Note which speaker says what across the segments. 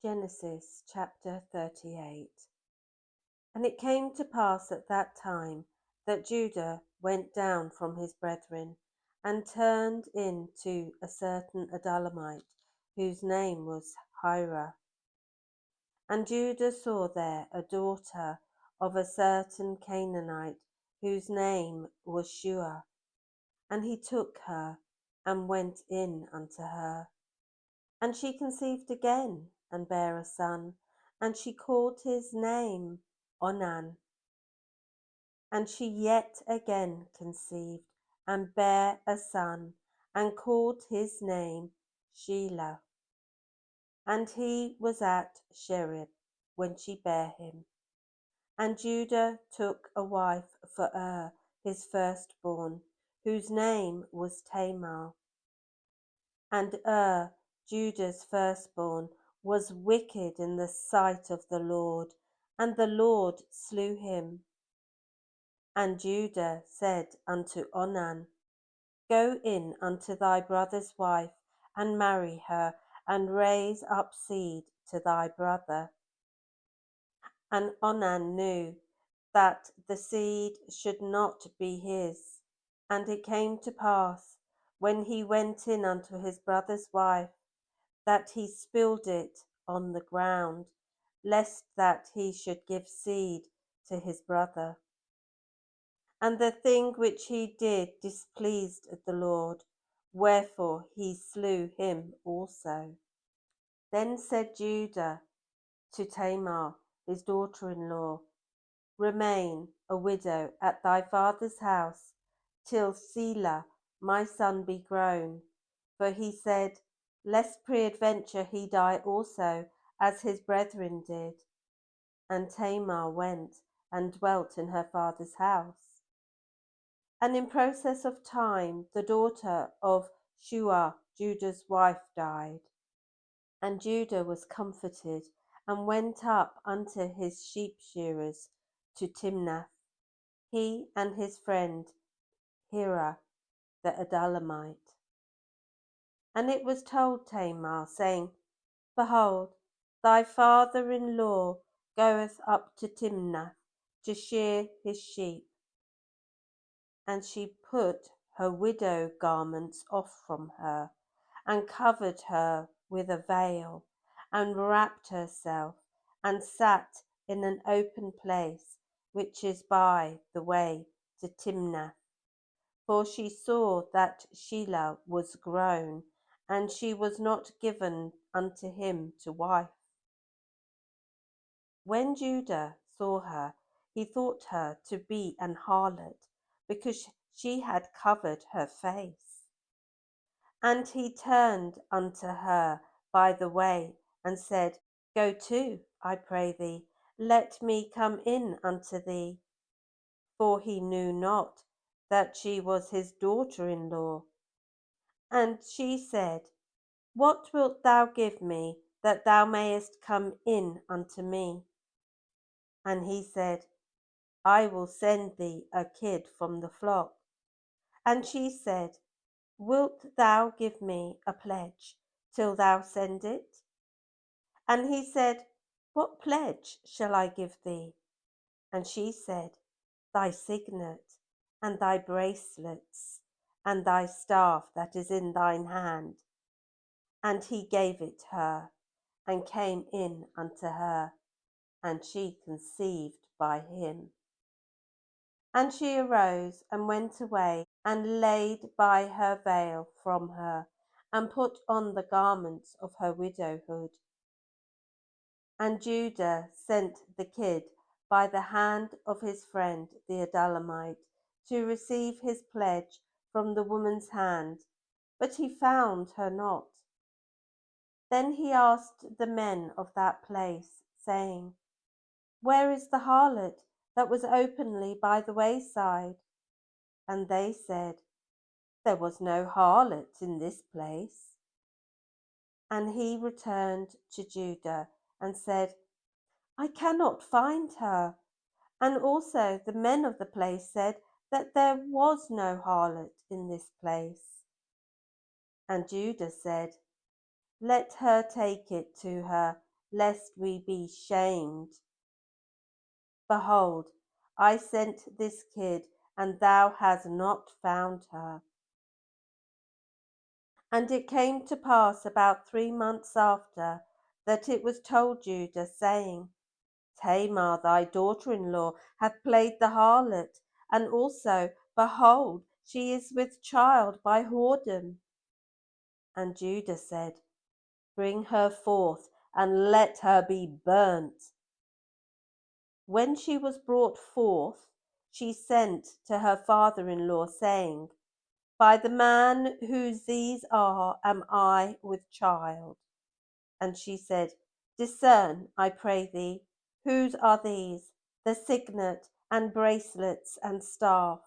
Speaker 1: Genesis chapter 38. And it came to pass at that time that Judah went down from his brethren, and turned in to a certain Adullamite, whose name was Hira. And Judah saw there a daughter of a certain Canaanite, whose name was Shua. And he took her, and went in unto her. And she conceived again, and bare a son, and she called his name Onan. And she yet again conceived, and bare a son, and called his name Shelah. And he was at Cherib when she bare him. And Judah took a wife for his firstborn, whose name was Tamar. And Judah's firstborn, was wicked in the sight of the Lord, and the Lord slew him. And Judah said unto Onan, Go in unto thy brother's wife, and marry her, and raise up seed to thy brother. And Onan knew that the seed should not be his. And it came to pass, when he went in unto his brother's wife, that he spilled it on the ground, lest that he should give seed to his brother. And the thing which he did displeased the Lord, wherefore he slew him also. Then said Judah to Tamar, his daughter-in-law, Remain a widow at thy father's house, till Selah my son be grown. For he said, Lest peradventure he die also, as his brethren did. And Tamar went and dwelt in her father's house. And in process of time the daughter of Shua, Judah's wife, died. And Judah was comforted, and went up unto his sheep shearers to Timnath, he and his friend Hira the Adullamite. And it was told Tamar, saying, Behold, thy father-in-law goeth up to Timnath to shear his sheep. And she put her widow garments off from her, and covered her with a veil, and wrapped herself, and sat in an open place, which is by the way to Timnath. For she saw that Shelah was grown, and she was not given unto him to wife. When Judah saw her, he thought her to be an harlot, because she had covered her face. And he turned unto her by the way, and said, Go to, I pray thee, let me come in unto thee. For he knew not that she was his daughter-in-law. And she said, What wilt thou give me, that thou mayest come in unto me? And he said, I will send thee a kid from the flock. And she said, Wilt thou give me a pledge till thou send it? And he said, What pledge shall I give thee? And she said, Thy signet, and thy bracelets, and thy staff that is in thine hand. And he gave it her, and came in unto her, and she conceived by him. And she arose, and went away, and laid by her veil from her, and put on the garments of her widowhood. And Judah sent the kid by the hand of his friend the Adullamite, to receive his pledge from the woman's hand, but he found her not. Then he asked the men of that place, saying, Where is the harlot that was openly by the wayside? And they said, There was no harlot in this place. And he returned to Judah, and said, I cannot find her. And also the men of the place said that there was no harlot in this place. And Judah said, Let her take it to her, lest we be shamed. Behold, I sent this kid, and thou hast not found her. And it came to pass about 3 months after, that it was told Judah, saying, Tamar thy daughter-in-law hath played the harlot, and also, behold, she is with child by whoredom. And Judah said, Bring her forth, and let her be burnt. When she was brought forth, she sent to her father-in-law, saying, By the man whose these are am I with child. And she said, Discern, I pray thee, whose are these, the signet, and bracelets, and staff?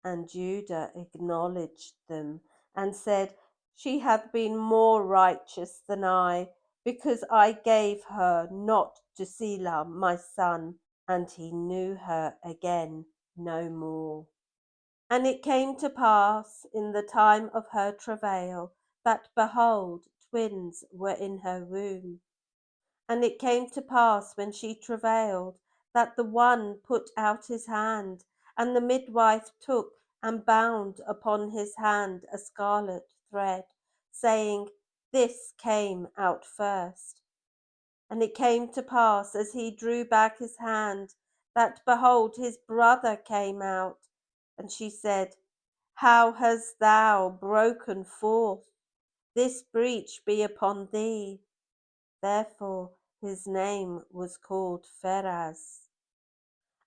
Speaker 1: And Judah acknowledged them, and said, She hath been more righteous than I, because I gave her not to Selah my son. And he knew her again no more. And it came to pass in the time of her travail, that, behold, twins were in her womb. And it came to pass when she travailed, that the one put out his hand, and the midwife took and bound upon his hand a scarlet thread, saying, This came out first. And it came to pass, as he drew back his hand, that, behold, his brother came out. And she said, How hast thou broken forth? This breach be upon thee. Therefore his name was called Pharez.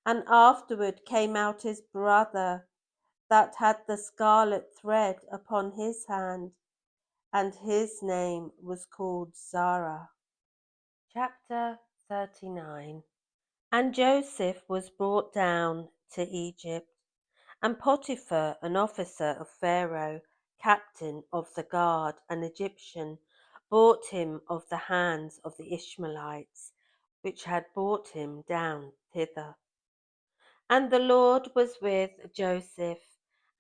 Speaker 1: And afterward came out his brother, that had the scarlet thread upon his hand, and his name was called Zara. Chapter 39. And Joseph was brought down to Egypt, and Potiphar, an officer of Pharaoh, captain of the guard, an Egyptian, bought him of the hands of the Ishmaelites, which had brought him down thither. And the Lord was with Joseph,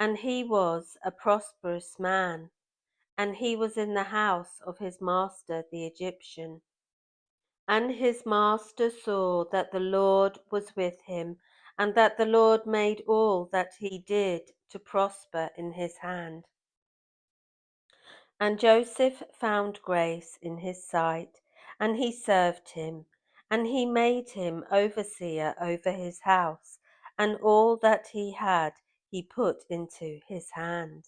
Speaker 1: and he was a prosperous man, and he was in the house of his master the Egyptian. And his master saw that the Lord was with him, and that the Lord made all that he did to prosper in his hand. And Joseph found grace in his sight, and he served him, and he made him overseer over his house, and all that he had he put into his hand.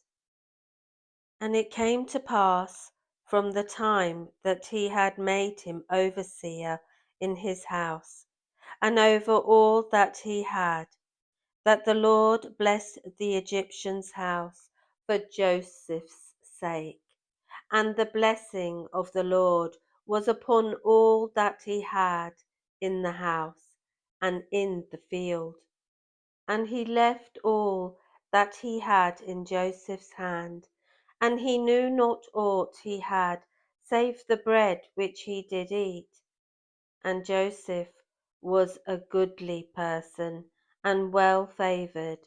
Speaker 1: And it came to pass, from the time that he had made him overseer in his house, and over all that he had, that the Lord blessed the Egyptian's house for Joseph's sake. And the blessing of the Lord was upon all that he had in the house and in the field. And he left all that he had in Joseph's hand, and he knew not aught he had, save the bread which he did eat. And Joseph was a goodly person, and well favoured.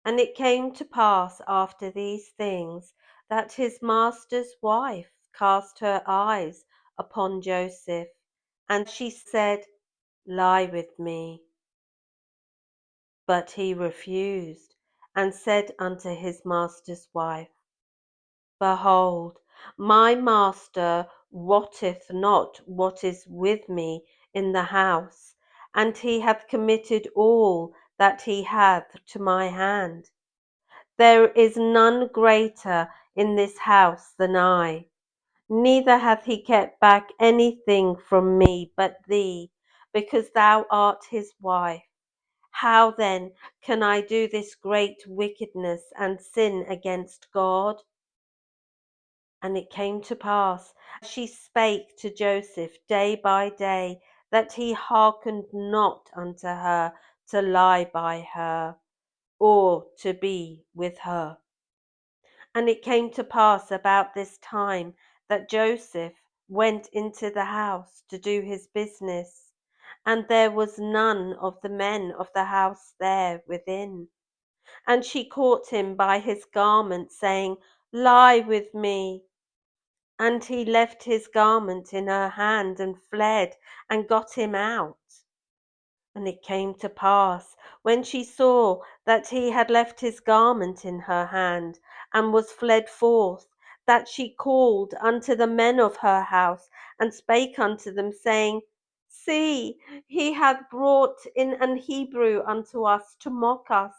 Speaker 1: And it came to pass after these things, that his master's wife cast her eyes upon Joseph, and she said, Lie with me. But he refused, and said unto his master's wife, Behold, my master wotteth not what is with me in the house, and he hath committed all that he hath to my hand. There is none greater in this house than I, neither hath he kept back anything from me but thee, because thou art his wife. How then can I do this great wickedness and sin against God? And it came to pass, as she spake to Joseph day by day, that he hearkened not unto her to lie by her, or to be with her. And it came to pass about this time that Joseph went into the house to do his business, and there was none of the men of the house there within. And she caught him by his garment, saying, Lie with me. And he left his garment in her hand and fled and got him out. And it came to pass, when she saw that he had left his garment in her hand, and was fled forth, that she called unto the men of her house, and spake unto them, saying, See, he hath brought in an Hebrew unto us to mock us.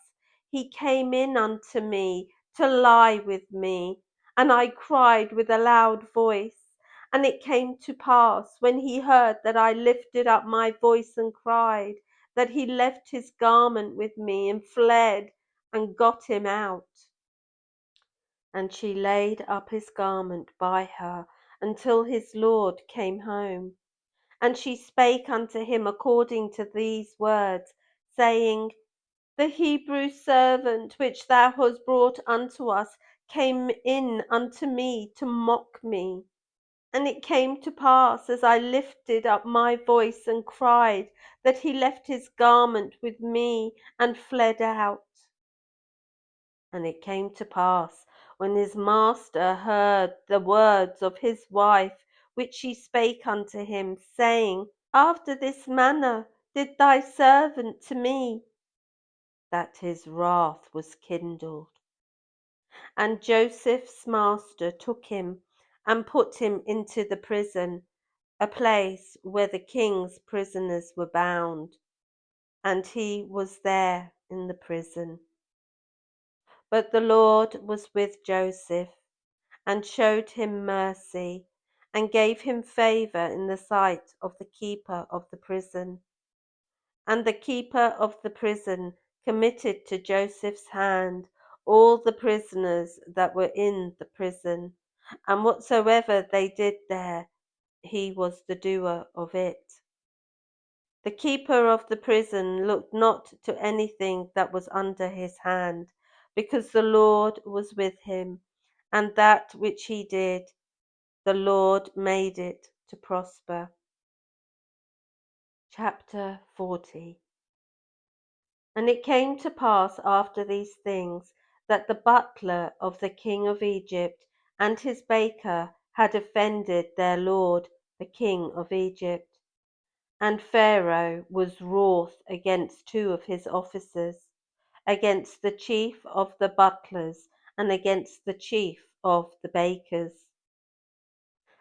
Speaker 1: He came in unto me to lie with me. And I cried with a loud voice. And it came to pass, when he heard that I lifted up my voice and cried, that he left his garment with me and fled and got him out. And she laid up his garment by her until his Lord came home. And she spake unto him according to these words, saying, The Hebrew servant which thou hast brought unto us came in unto me to mock me. And it came to pass, as I lifted up my voice and cried, that he left his garment with me and fled out. And it came to pass, when his master heard the words of his wife, which she spake unto him, saying, After this manner did thy servant to me, that his wrath was kindled. And Joseph's master took him and put him into the prison, a place where the king's prisoners were bound, and he was there in the prison. But the Lord was with Joseph, and showed him mercy, and gave him favour in the sight of the keeper of the prison. And the keeper of the prison committed to Joseph's hand all the prisoners that were in the prison, and whatsoever they did there, he was the doer of it. The keeper of the prison looked not to anything that was under his hand, because the Lord was with him, and that which he did, the Lord made it to prosper. Chapter 40. And it came to pass after these things, that the butler of the king of Egypt and his baker had offended their lord, the king of Egypt. And Pharaoh was wroth against two of his officers, against the chief of the butlers, and against the chief of the bakers.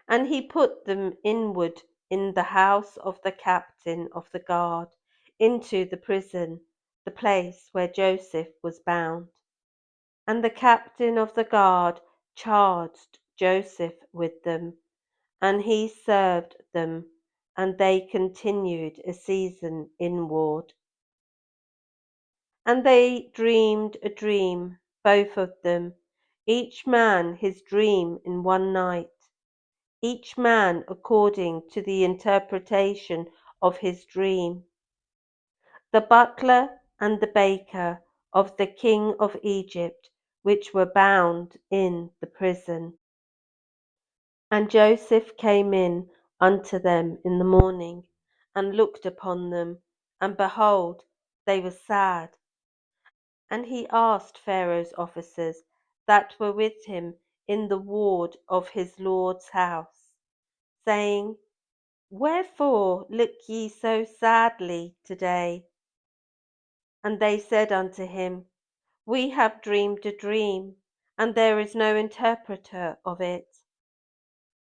Speaker 1: And he put them inward in the house of the captain of the guard, into the prison, the place where Joseph was bound. And the captain of the guard charged Joseph with them, and he served them, and they continued a season in ward. And they dreamed a dream, both of them, each man his dream in one night, each man according to the interpretation of his dream. The butler and the baker of the king of Egypt, which were bound in the prison. And Joseph came in unto them in the morning, and looked upon them, and behold, they were sad. And he asked Pharaoh's officers that were with him in the ward of his lord's house, saying, Wherefore look ye so sadly today? And they said unto him, We have dreamed a dream, and there is no interpreter of it.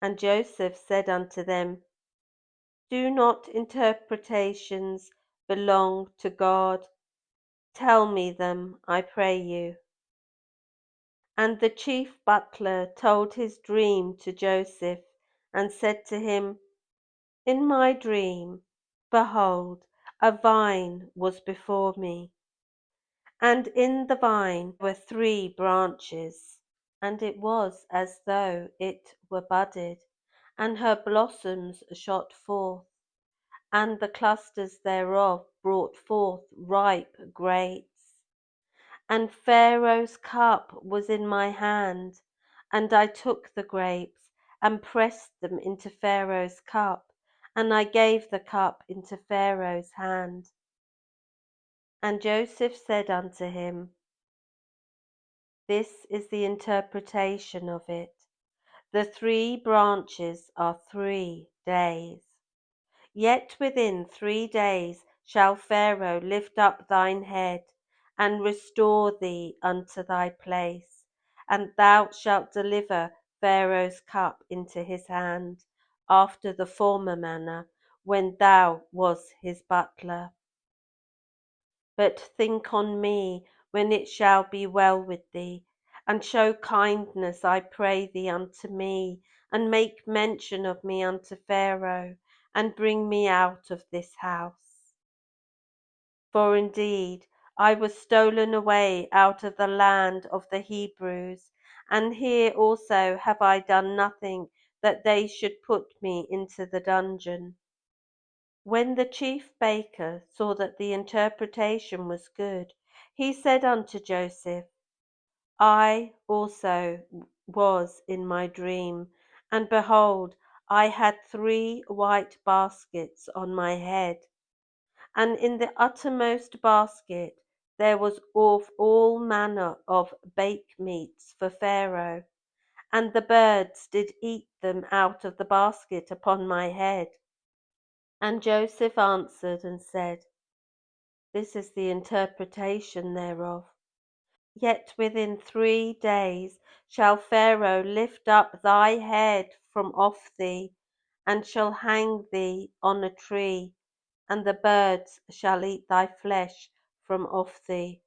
Speaker 1: And Joseph said unto them, Do not interpretations belong to God? Tell me them, I pray you. And the chief butler told his dream to Joseph, and said to him, In my dream, behold, a vine was before me, and in the vine were 3 branches, and it was as though it were budded, and her blossoms shot forth, and the clusters thereof brought forth ripe grapes. And Pharaoh's cup was in my hand, and I took the grapes, and pressed them into Pharaoh's cup, and I gave the cup into Pharaoh's hand. And Joseph said unto him, This is the interpretation of it. The 3 branches are 3 days. Yet within 3 days shall Pharaoh lift up thine head, and restore thee unto thy place, and thou shalt deliver Pharaoh's cup into his hand, after the former manner, when thou was his butler. But think on me when it shall be well with thee, and show kindness, I pray thee, unto me, and make mention of me unto Pharaoh, and bring me out of this house. For indeed I was stolen away out of the land of the Hebrews, and here also have I done nothing that they should put me into the dungeon. When the chief baker saw that the interpretation was good, he said unto Joseph, I also was in my dream, and behold, I had 3 white baskets on my head, and in the uttermost basket there was of all manner of bake meats for Pharaoh, and the birds did eat them out of the basket upon my head. And Joseph answered and said, This is the interpretation thereof. Yet within 3 days shall Pharaoh lift up thy head from off thee, and shall hang thee on a tree, and the birds shall eat thy flesh from off thee.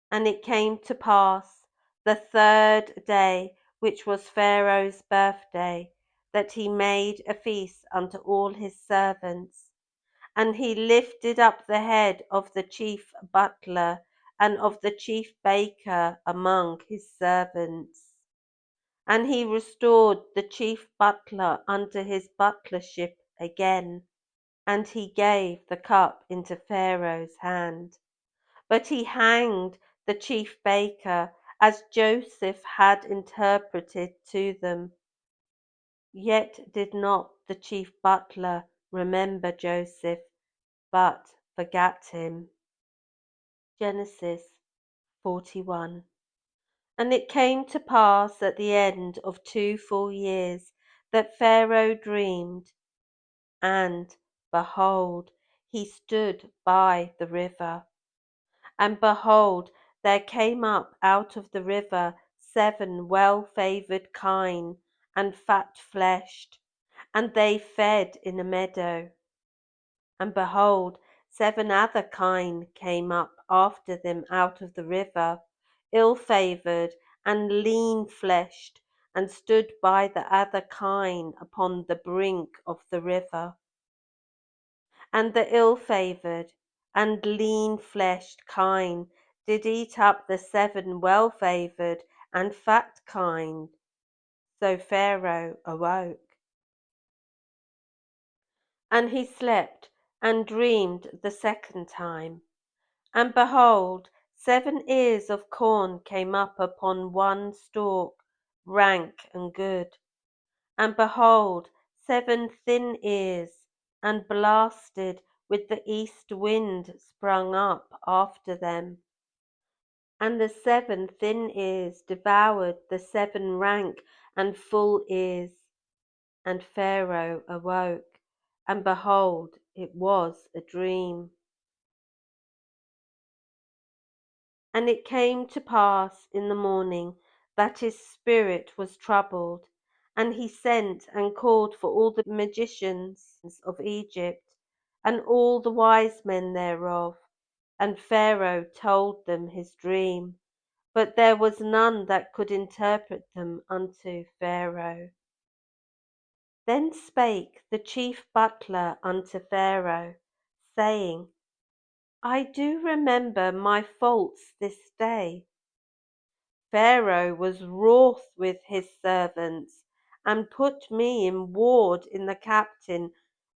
Speaker 1: And it came to pass the 3rd day, which was Pharaoh's birthday, that he made a feast unto all his servants. And he lifted up the head of the chief butler and of the chief baker among his servants. And he restored the chief butler unto his butlership again, and he gave the cup into Pharaoh's hand. But he hanged the chief baker, as Joseph had interpreted to them. Yet did not the chief butler remember Joseph, but forgat him. Genesis 41. And it came to pass at the end of 2 full years that Pharaoh dreamed, and, behold, he stood by the river. And behold, there came up out of the river 7 well-favoured kine, and fat-fleshed, and they fed in a meadow. And behold, 7 other kine came up after them out of the river, ill-favoured and lean-fleshed, and stood by the other kine upon the brink of the river. And the ill-favoured and lean-fleshed kine did eat up the 7 well-favoured and fat kine. So Pharaoh awoke. And he slept, and dreamed the 2nd time. And behold, 7 ears of corn came up upon one stalk, rank and good. And behold, 7 thin ears, and blasted with the east wind, sprung up after them. And the 7 thin ears devoured the 7 rank and full ears. And Pharaoh awoke, and behold, it was a dream. And it came to pass in the morning that his spirit was troubled, and he sent and called for all the magicians of Egypt, and all the wise men thereof. And Pharaoh told them his dream, but there was none that could interpret them unto Pharaoh. Then spake the chief butler unto Pharaoh, saying, I do remember my faults this day. Pharaoh was wroth with his servants, and put me in ward in the captain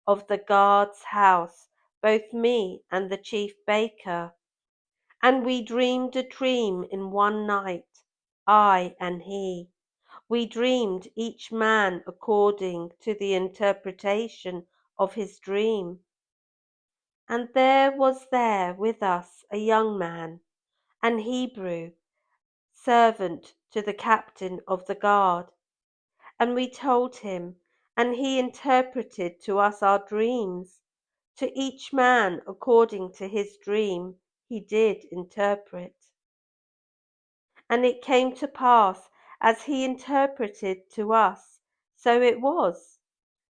Speaker 1: of the guard's house, both me and the chief baker. And we dreamed a dream in one night, I and he. We dreamed each man according to the interpretation of his dream. And there was there with us a young man, an Hebrew, servant to the captain of the guard. And we told him, and he interpreted to us our dreams. To each man according to his dream he did interpret. And it came to pass, as he interpreted to us, so it was.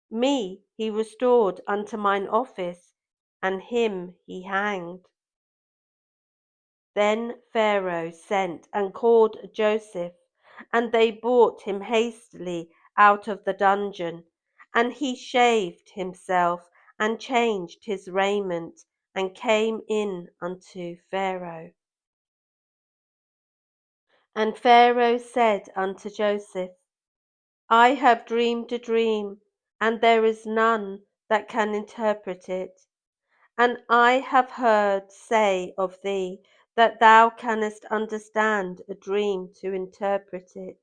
Speaker 1: Me he restored unto mine office, and him he hanged. Then Pharaoh sent and called Joseph, and they brought him hastily out of the dungeon. And he shaved himself, and changed his raiment, and came in unto Pharaoh. And Pharaoh said unto Joseph, I have dreamed a dream, and there is none that can interpret it. And I have heard say of thee that thou canst understand a dream to interpret it.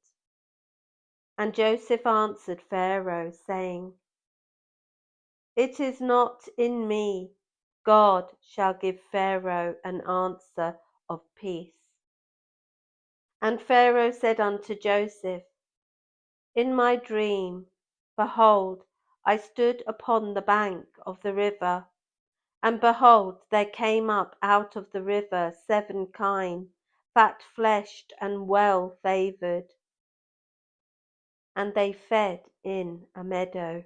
Speaker 1: And Joseph answered Pharaoh, saying, It is not in me. God shall give Pharaoh an answer of peace. And Pharaoh said unto Joseph, In my dream, behold, I stood upon the bank of the river, and behold, there came up out of the river 7 kine, fat-fleshed and well favoured, and they fed in a meadow.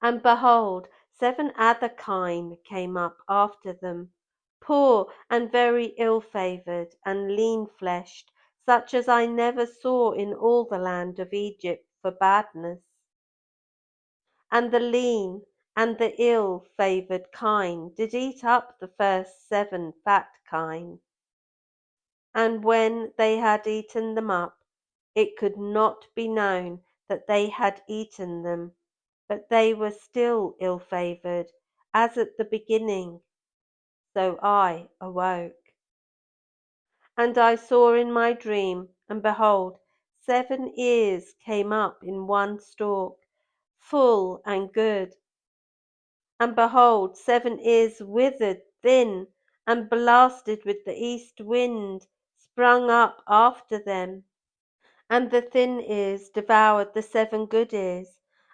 Speaker 1: And behold, 7 other kine came up after them, poor and very ill-favoured and lean-fleshed, such as I never saw in all the land of Egypt for badness. And the lean and the ill-favoured kine did eat up the first 7 fat kine. And when they had eaten them up, it could not be known that they had eaten them, but they were still ill-favoured, as at the beginning. So I awoke. And I saw in my dream, and behold, 7 ears came up in one stalk, full and good. And behold, 7 ears withered, thin, and blasted with the east wind, sprung up after them. And the thin ears devoured the 7 good ears.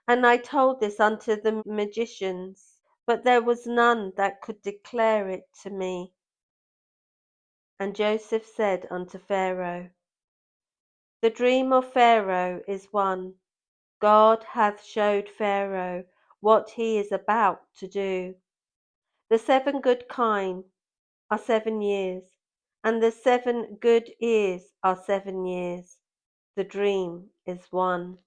Speaker 1: And I told this unto the magicians, but there was none that could declare it to me. And Joseph said unto Pharaoh, The dream of Pharaoh is one. God hath showed Pharaoh what he is about to do. The 7 good kine are 7 years, and the 7 good ears are 7 years. The dream is one.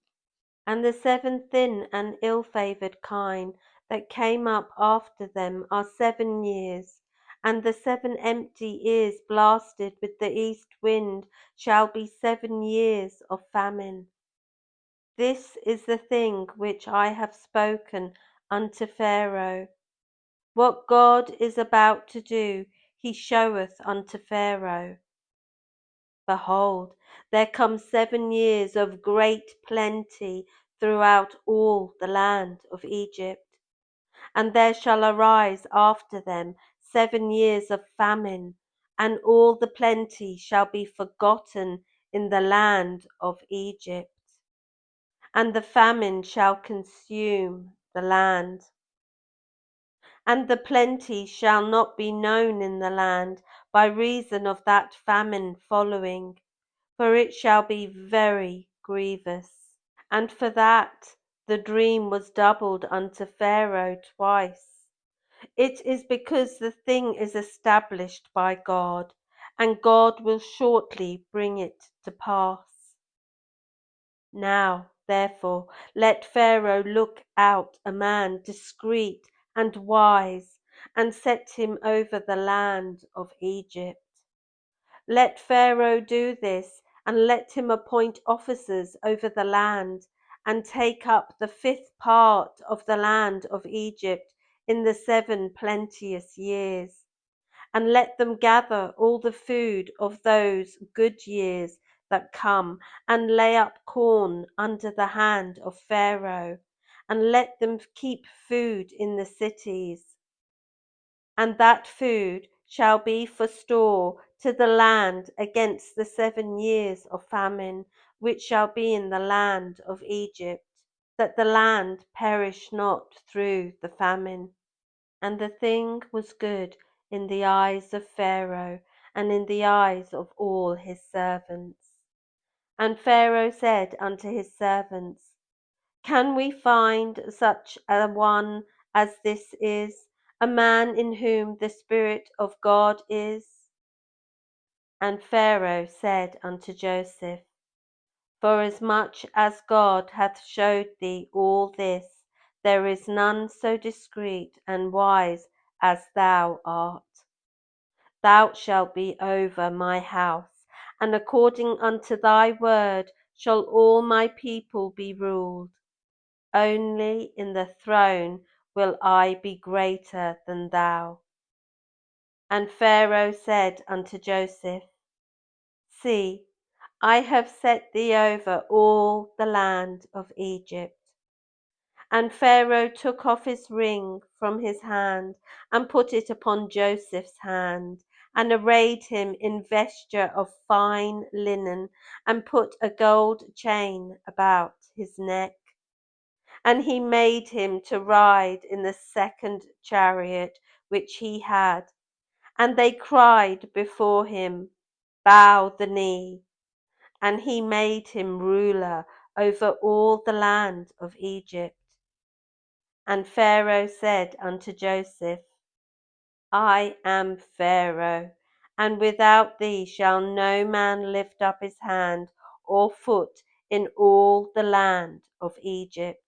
Speaker 1: And the 7 thin and ill-favoured kine that came up after them are 7 years, and the 7 empty ears blasted with the east wind shall be 7 years of famine. This is the thing which I have spoken unto Pharaoh. What God is about to do, he showeth unto Pharaoh. Behold, there come 7 years of great plenty throughout all the land of Egypt. And there shall arise after them 7 years of famine, and all the plenty shall be forgotten in the land of Egypt. And the famine shall consume the land. And the plenty shall not be known in the land by reason of that famine following, for it shall be very grievous. And for that the dream was doubled unto Pharaoh twice. It is because the thing is established by God, and God will shortly bring it to pass. Now, therefore, let Pharaoh look out a man discreet and wise, and set him over the land of Egypt. Let Pharaoh do this, and let him appoint officers over the land, and take up the 5th part of the land of Egypt in the 7 plenteous years. And let them gather all the food of those good years that come, and lay up corn under the hand of Pharaoh, and let them keep food in the cities. And that food shall be for store to the land against the 7 years of famine which shall be in the land of Egypt, that the land perish not through the famine. And the thing was good in the eyes of Pharaoh and in the eyes of all his servants. And Pharaoh said unto his servants, Can we find such a one as this is, a man in whom the Spirit of God is? And Pharaoh said unto Joseph, Forasmuch as God hath showed thee all this, there is none so discreet and wise as thou art. Thou shalt be over my house, and according unto thy word shall all my people be ruled. Only in the throne will I be greater than thou. And Pharaoh said unto Joseph, See, I have set thee over all the land of Egypt. And Pharaoh took off his ring from his hand, and put it upon Joseph's hand, and arrayed him in vesture of fine linen, and put a gold chain about his neck. And he made him to ride in the second chariot which he had. And they cried before him, Bow the knee. And he made him ruler over all the land of Egypt. And Pharaoh said unto Joseph, I am Pharaoh, and without thee shall no man lift up his hand or foot in all the land of Egypt.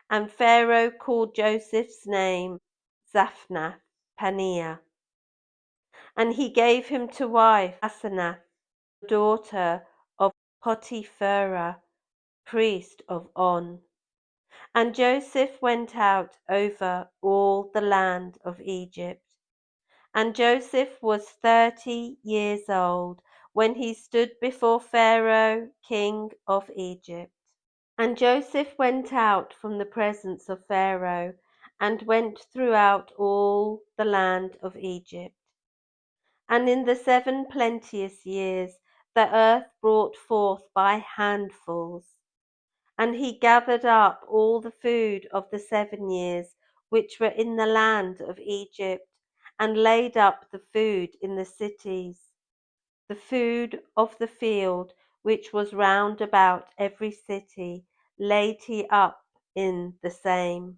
Speaker 1: And Pharaoh called Joseph's name Zaphnath Paneah. And he gave him to wife Asenath, daughter of Potipherah, priest of On. And Joseph went out over all the land of Egypt. And Joseph was 30 years old when he stood before Pharaoh, king of Egypt. And Joseph went out from the presence of Pharaoh, and went throughout all the land of Egypt. And in the 7 plenteous years the earth brought forth by handfuls. And he gathered up all the food of the 7 years which were in the land of Egypt, and laid up the food in the cities. The food of the field which was round about every city laid he up in the same.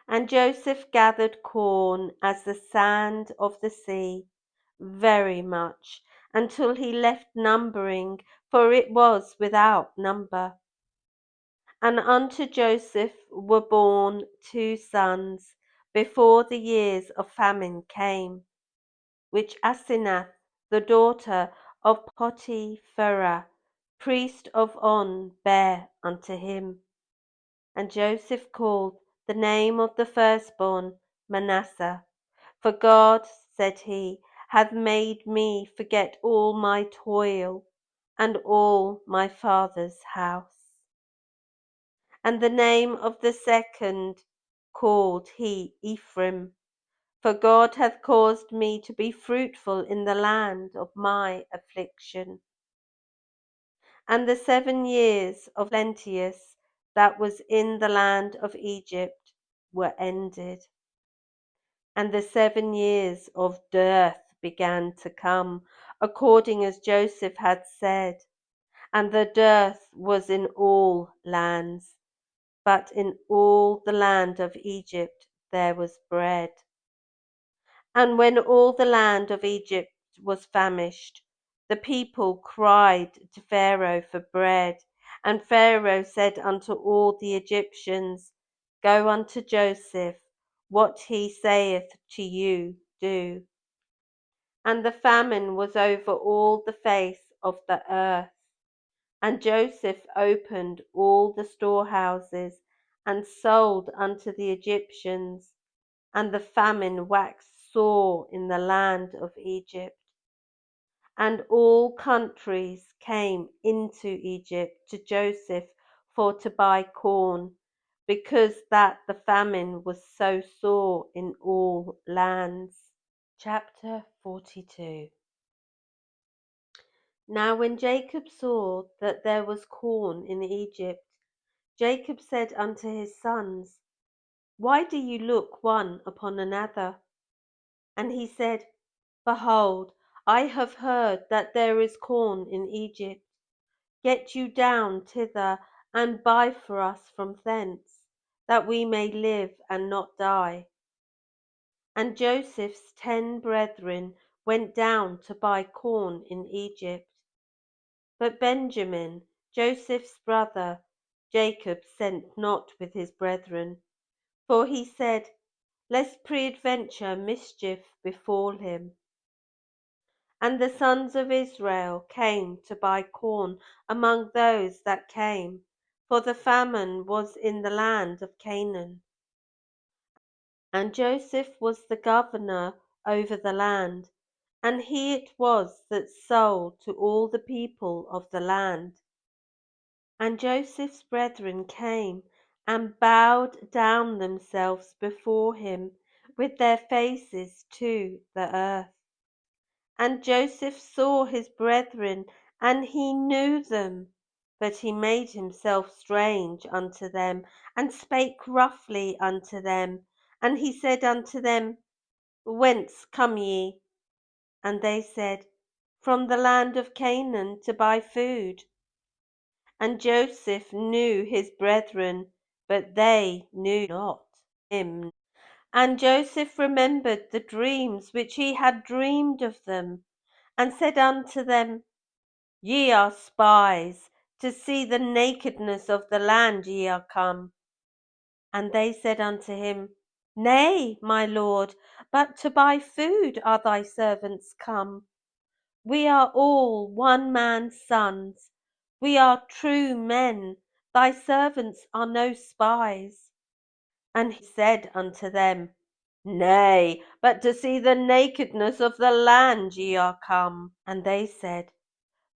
Speaker 1: And Joseph gathered corn as the sand of the sea, very much, until he left numbering, for it was without number. And unto Joseph were born 2 sons before the years of famine came, which Asenath, the daughter of Potipherah, priest of On, bare unto him. And Joseph called the name of the firstborn Manasseh. For God, said he, hath made me forget all my toil, and all my father's house. And the name of the second called he Ephraim. For God hath caused me to be fruitful in the land of my affliction. And the 7 years of plenteous that was in the land of Egypt were ended. And the 7 years of dearth began to come, according as Joseph had said. And the dearth was in all lands, but in all the land of Egypt there was bread. And when all the land of Egypt was famished, the people cried to Pharaoh for bread. And Pharaoh said unto all the Egyptians, Go unto Joseph, what he saith to you, do. And the famine was over all the face of the earth. And Joseph opened all the storehouses, and sold unto the Egyptians. And the famine waxed sore in the land of Egypt. And all countries came into Egypt to Joseph for to buy corn, because that the famine was so sore in all lands. Chapter 42. Now when Jacob saw that there was corn in Egypt, Jacob said unto his sons, Why do you look one upon another? And he said, Behold, I have heard that there is corn in Egypt. Get you down thither, and buy for us from thence, that we may live and not die. And Joseph's 10 brethren went down to buy corn in Egypt. But Benjamin, Joseph's brother, Jacob sent not with his brethren, for he said, Lest peradventure mischief befall him. And the sons of Israel came to buy corn among those that came, for the famine was in the land of Canaan. And Joseph was the governor over the land, and he it was that sold to all the people of the land. And Joseph's brethren came and bowed down themselves before him with their faces to the earth. And Joseph saw his brethren, and he knew them. But he made himself strange unto them, and spake roughly unto them. And he said unto them, Whence come ye? And they said, From the land of Canaan, to buy food. And Joseph knew his brethren, but they knew not him. And Joseph remembered the dreams which he had dreamed of them, and said unto them, Ye are spies, to see the nakedness of the land ye are come. And they said unto him, Nay, my lord, but to buy food are thy servants come. We are all one man's sons. We are true men. Thy servants are no spies. And he said unto them, Nay, but to see the nakedness of the land ye are come. And they said,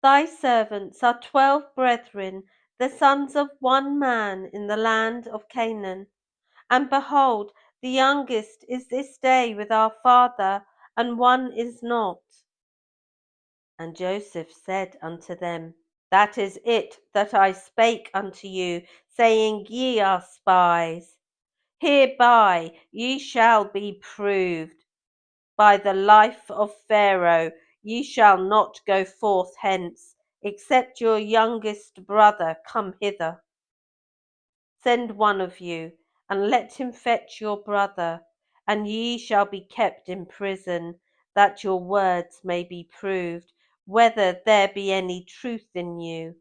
Speaker 1: Thy servants are 12 brethren, the sons of one man in the land of Canaan. And behold, the youngest is this day with our father, and one is not. And Joseph said unto them, That is it that I spake unto you, saying, Ye are spies. Hereby ye shall be proved. By the life of Pharaoh, ye shall not go forth hence, except your youngest brother come hither. Send one of you, and let him fetch your brother, and ye shall be kept in prison, that your words may be proved, whether there be any truth in you.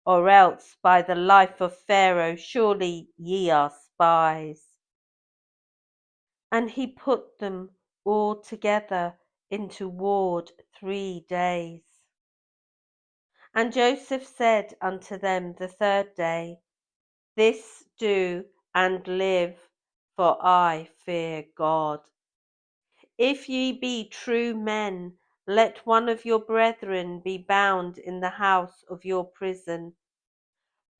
Speaker 1: Or else by the life of Pharaoh, surely ye are spies. And he put them all together into ward 3 days. And Joseph said unto them the 3rd day, This do and live, for I fear God. If ye be true men, let one of your brethren be bound in the house of your prison.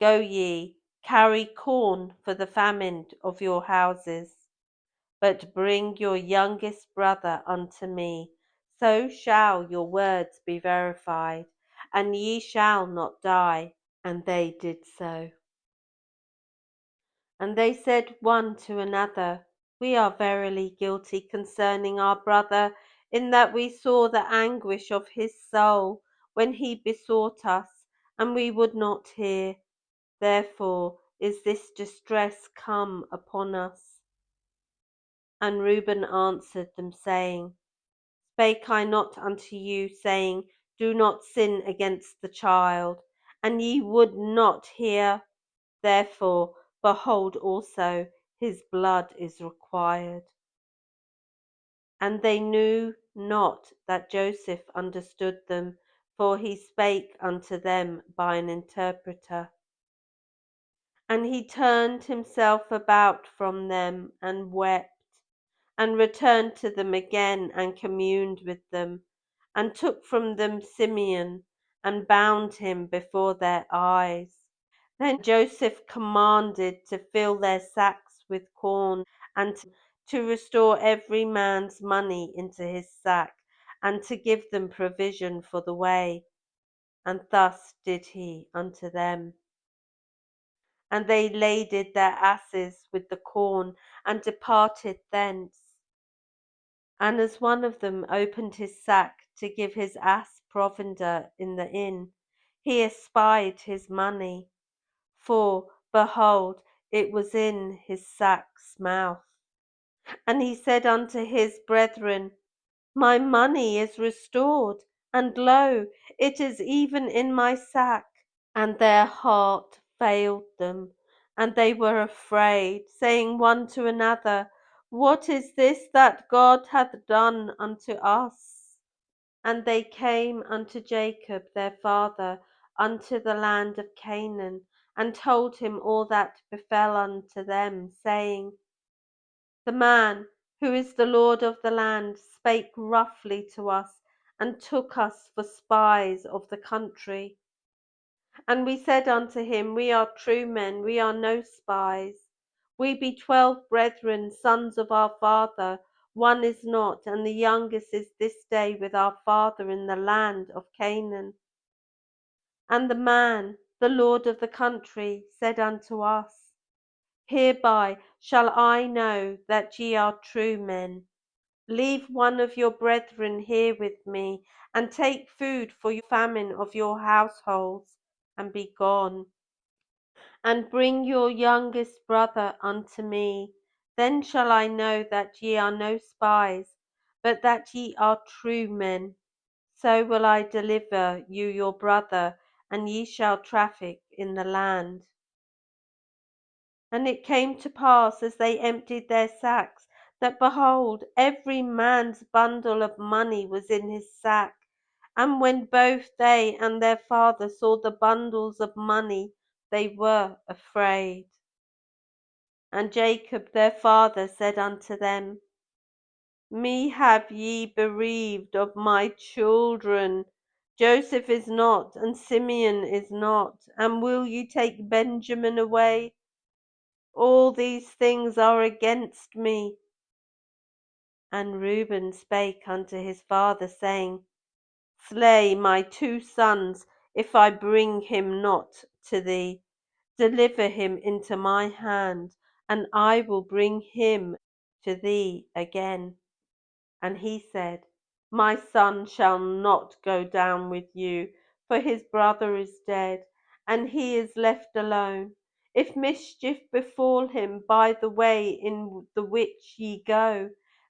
Speaker 1: Go ye, carry corn for the famine of your houses. But bring your youngest brother unto me, so shall your words be verified, and ye shall not die. And they did so. And they said one to another, We are verily guilty concerning our brother, in that we saw the anguish of his soul when he besought us, and we would not hear. Therefore is this distress come upon us. And Reuben answered them, saying, Spake I not unto you, saying, Do not sin against the child? And ye would not hear. Therefore, behold also, his blood is required. And they knew not that Joseph understood them, for he spake unto them by an interpreter. And he turned himself about from them, and wept, and returned to them again, and communed with them, and took from them Simeon, and bound him before their eyes. Then Joseph commanded to fill their sacks with corn, and to restore every man's money into his sack, and to give them provision for the way. And thus did he unto them. And they laded their asses with the corn, and departed thence. And as one of them opened his sack to give his ass provender in the inn, he espied his money, for, behold, it was in his sack's mouth. And he said unto his brethren, My money is restored, and lo, it is even in my sack. And their heart failed them, and they were afraid, saying one to another, What is this that God hath done unto us? And they came unto Jacob their father unto the land of Canaan, and told him all that befell unto them, saying, The man, who is the Lord of the land, spake roughly to us, and took us for spies of the country. And we said unto him, We are true men, we are no spies. We be 12 brethren, sons of our father. One is not, and the youngest is this day with our father in the land of Canaan. And the man, the Lord of the country, said unto us, Hereby shall I know that ye are true men. Leave one of your brethren here with me, and take food for your famine of your households, and be gone. And bring your youngest brother unto me. Then shall I know that ye are no spies, but that ye are true men. So will I deliver you your brother, and ye shall traffic in the land. And it came to pass, as they emptied their sacks, that behold, every man's bundle of money was in his sack. And when both they and their father saw the bundles of money, they were afraid. And Jacob their father said unto them, Me have ye bereaved of my children. Joseph is not, and Simeon is not, and will ye take Benjamin away? All these things are against me. And Reuben spake unto his father, saying, Slay my 2 sons, if I bring him not to thee. Deliver him into my hand, and I will bring him to thee again. And he said, My son shall not go down with you, for his brother is dead, and he is left alone. If mischief befall him by the way in the which ye go,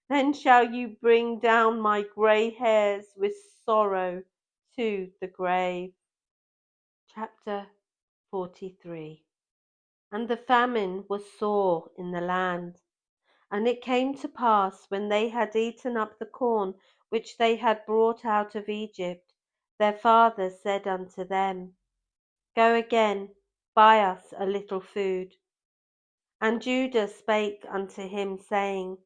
Speaker 1: then shall you bring down my grey hairs with sorrow to the grave. Chapter 43. And the famine was sore in the land. And it came to pass, when they had eaten up the corn which they had brought out of Egypt, their father said unto them, Go again, buy us a little food. And Judah spake unto him, saying,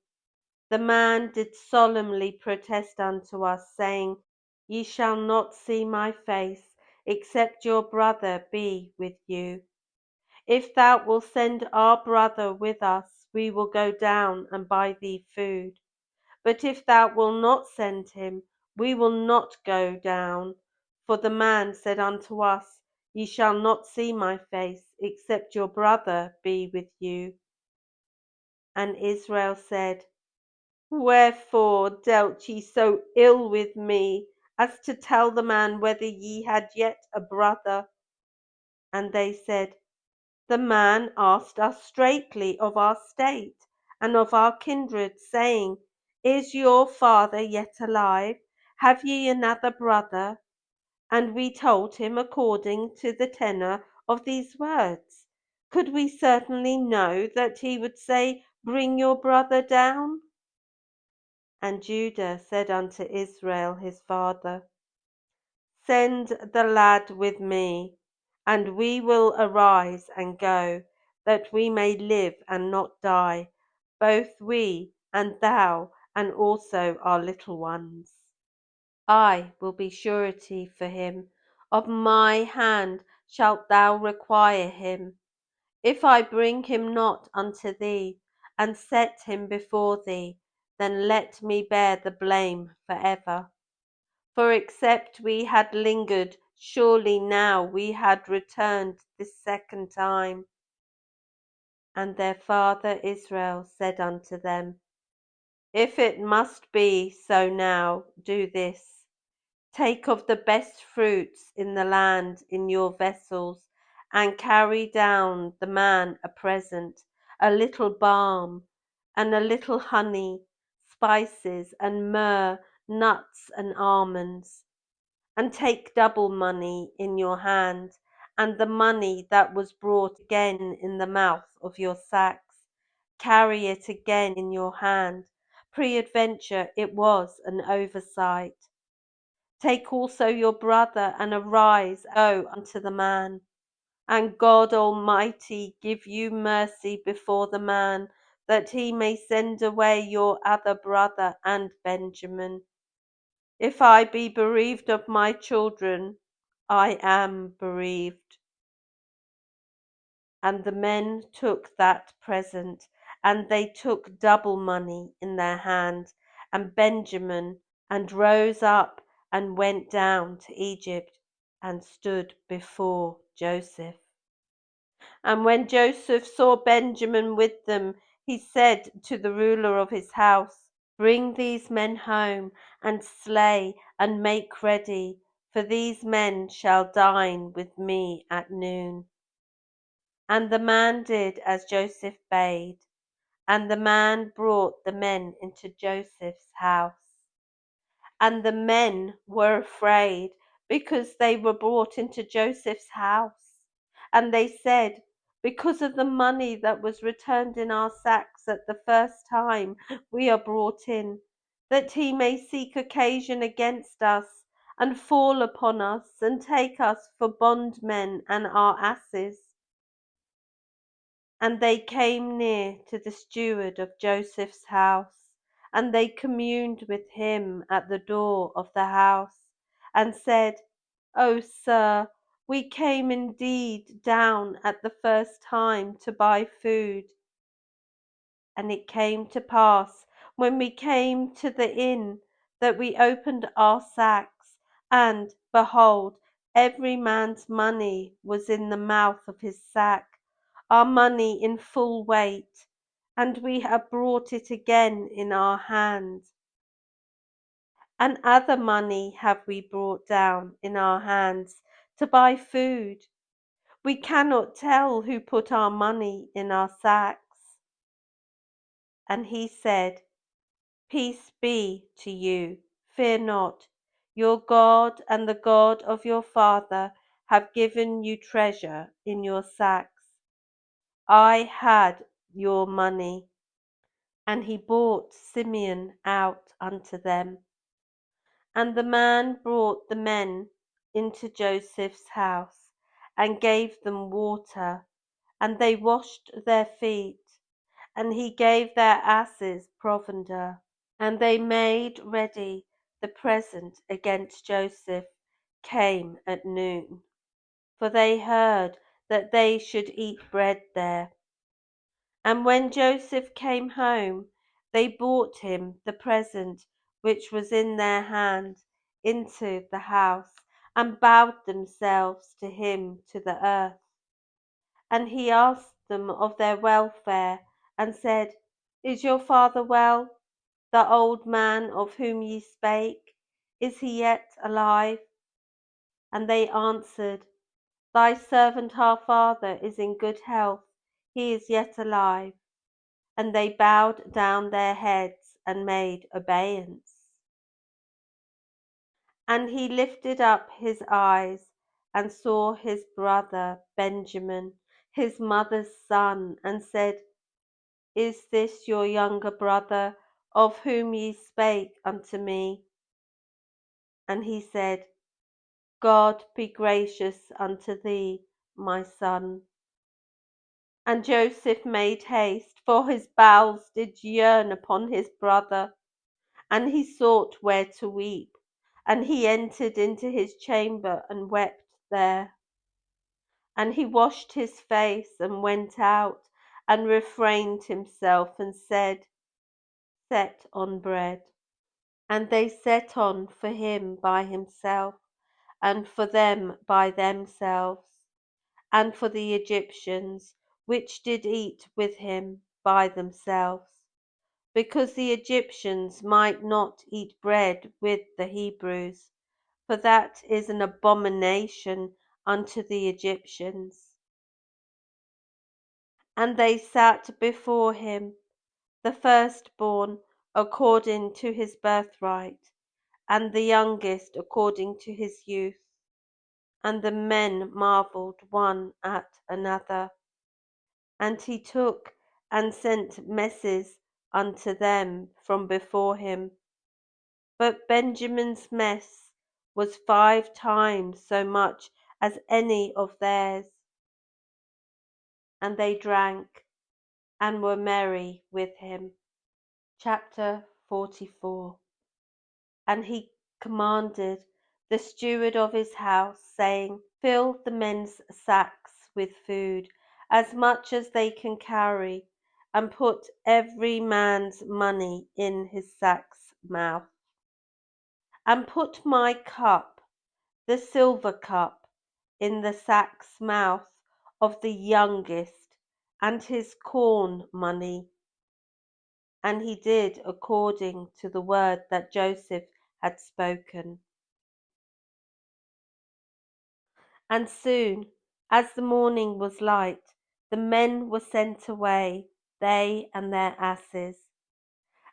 Speaker 1: The man did solemnly protest unto us, saying, Ye shall not see my face, except your brother be with you. If thou wilt send our brother with us, we will go down and buy thee food. But if thou wilt not send him, we will not go down. For the man said unto us, Ye shall not see my face, except your brother be with you. And Israel said, Wherefore dealt ye so ill with me, as to tell the man whether ye had yet a brother? And they said, The man asked us straitly of our state, and of our kindred, saying, Is your father yet alive? Have ye another brother? And we told him according to the tenor of these words. Could we certainly know that he would say, Bring your brother down? And Judah said unto Israel his father, Send the lad with me, and we will arise and go, that we may live and not die, both we and thou, and also our little ones. I will be surety for him. Of my hand shalt thou require him. If I bring him not unto thee, and set him before thee, then let me bear the blame for ever. For except we had lingered, surely now we had returned this second time. And their father Israel said unto them, If it must be so now, do this. Take of the best fruits in the land in your vessels, and carry down the man a present, a little balm, and a little honey, spices, and myrrh, nuts, and almonds. And take double money in your hand, and the money that was brought again in the mouth of your sacks, carry it again in your hand. Peradventure it was an oversight. Take also your brother, and arise, go unto the man. And God Almighty give you mercy before the man, that he may send away your other brother and Benjamin. If I be bereaved of my children, I am bereaved. And the men took that present, and they took double money in their hand, and Benjamin, and rose up and went down to Egypt, and stood before Joseph. And when Joseph saw Benjamin with them, he said to the ruler of his house, Bring these men home, and slay, and make ready, for these men shall dine with me at noon. And the man did as Joseph bade, and the man brought the men into Joseph's house. And the men were afraid, because they were brought into Joseph's house. And they said, Because of the money that was returned in our sacks at the first time we are brought in, that he may seek occasion against us, and fall upon us, and take us for bondmen and our asses. And they came near to the steward of Joseph's house, and they communed with him at the door of the house, and said, O sir, we came indeed down at the first time to buy food. And it came to pass, when we came to the inn, that we opened our sacks, and, behold, every man's money was in the mouth of his sack, our money in full weight, and we have brought it again in our hand. And other money have we brought down in our hands to buy food. We cannot tell who put our money in our sacks. And he said, Peace be to you, fear not. Your God and the God of your father have given you treasure in your sacks. I had your money. And he brought Simeon out unto them. And the man brought the men into Joseph's house, and gave them water, and they washed their feet, and he gave their asses provender. And they made ready the present against Joseph came at noon, for they heard that they should eat bread there. And when Joseph came home, they brought him the present which was in their hand into the house, and bowed themselves to him to the earth. And he asked them of their welfare, and said, Is your father well? The old man of whom ye spake, is he yet alive? And they answered, Thy servant our father is in good health, he is yet alive. And they bowed down their heads and made obeisance. And he lifted up his eyes, and saw his brother Benjamin, his mother's son, and said, Is this your younger brother, of whom ye spake unto me? And he said, God be gracious unto thee, my son. And Joseph made haste, for his bowels did yearn upon his brother, and he sought where to weep. And he entered into his chamber, and wept there. And he washed his face, and went out, and refrained himself, and said, Set on bread. And they set on for him by himself, and for them by themselves, and for the Egyptians, which did eat with him by themselves, because the Egyptians might not eat bread with the Hebrews, for that is an abomination unto the Egyptians. And they sat before him, the firstborn according to his birthright, and the youngest according to his youth. And the men marvelled one at another. And he took and sent messes unto them from before him. But Benjamin's mess was 5 times so much as any of theirs. And they drank and were merry with him. Chapter 44. And he commanded the steward of his house, saying, Fill the men's sacks with food, as much as they can carry, and put every man's money in his sack's mouth. And put my cup, the silver cup, in the sack's mouth of the youngest, and his corn money. And he did according to the word that Joseph had spoken. And soon as the morning was light, the men were sent away, they and their asses.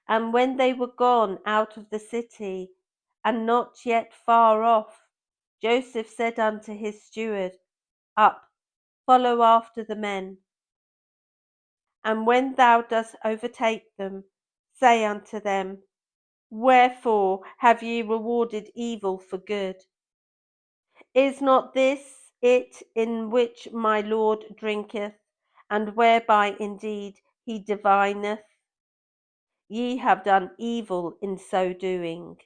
Speaker 1: And when they were gone out of the city, and not yet far off, Joseph said unto his steward, Up, follow after the men. And when thou dost overtake them, say unto them, Wherefore have ye rewarded evil for good? Is not this it in which my Lord drinketh, and whereby indeed he divineth? Ye have done evil in so doing.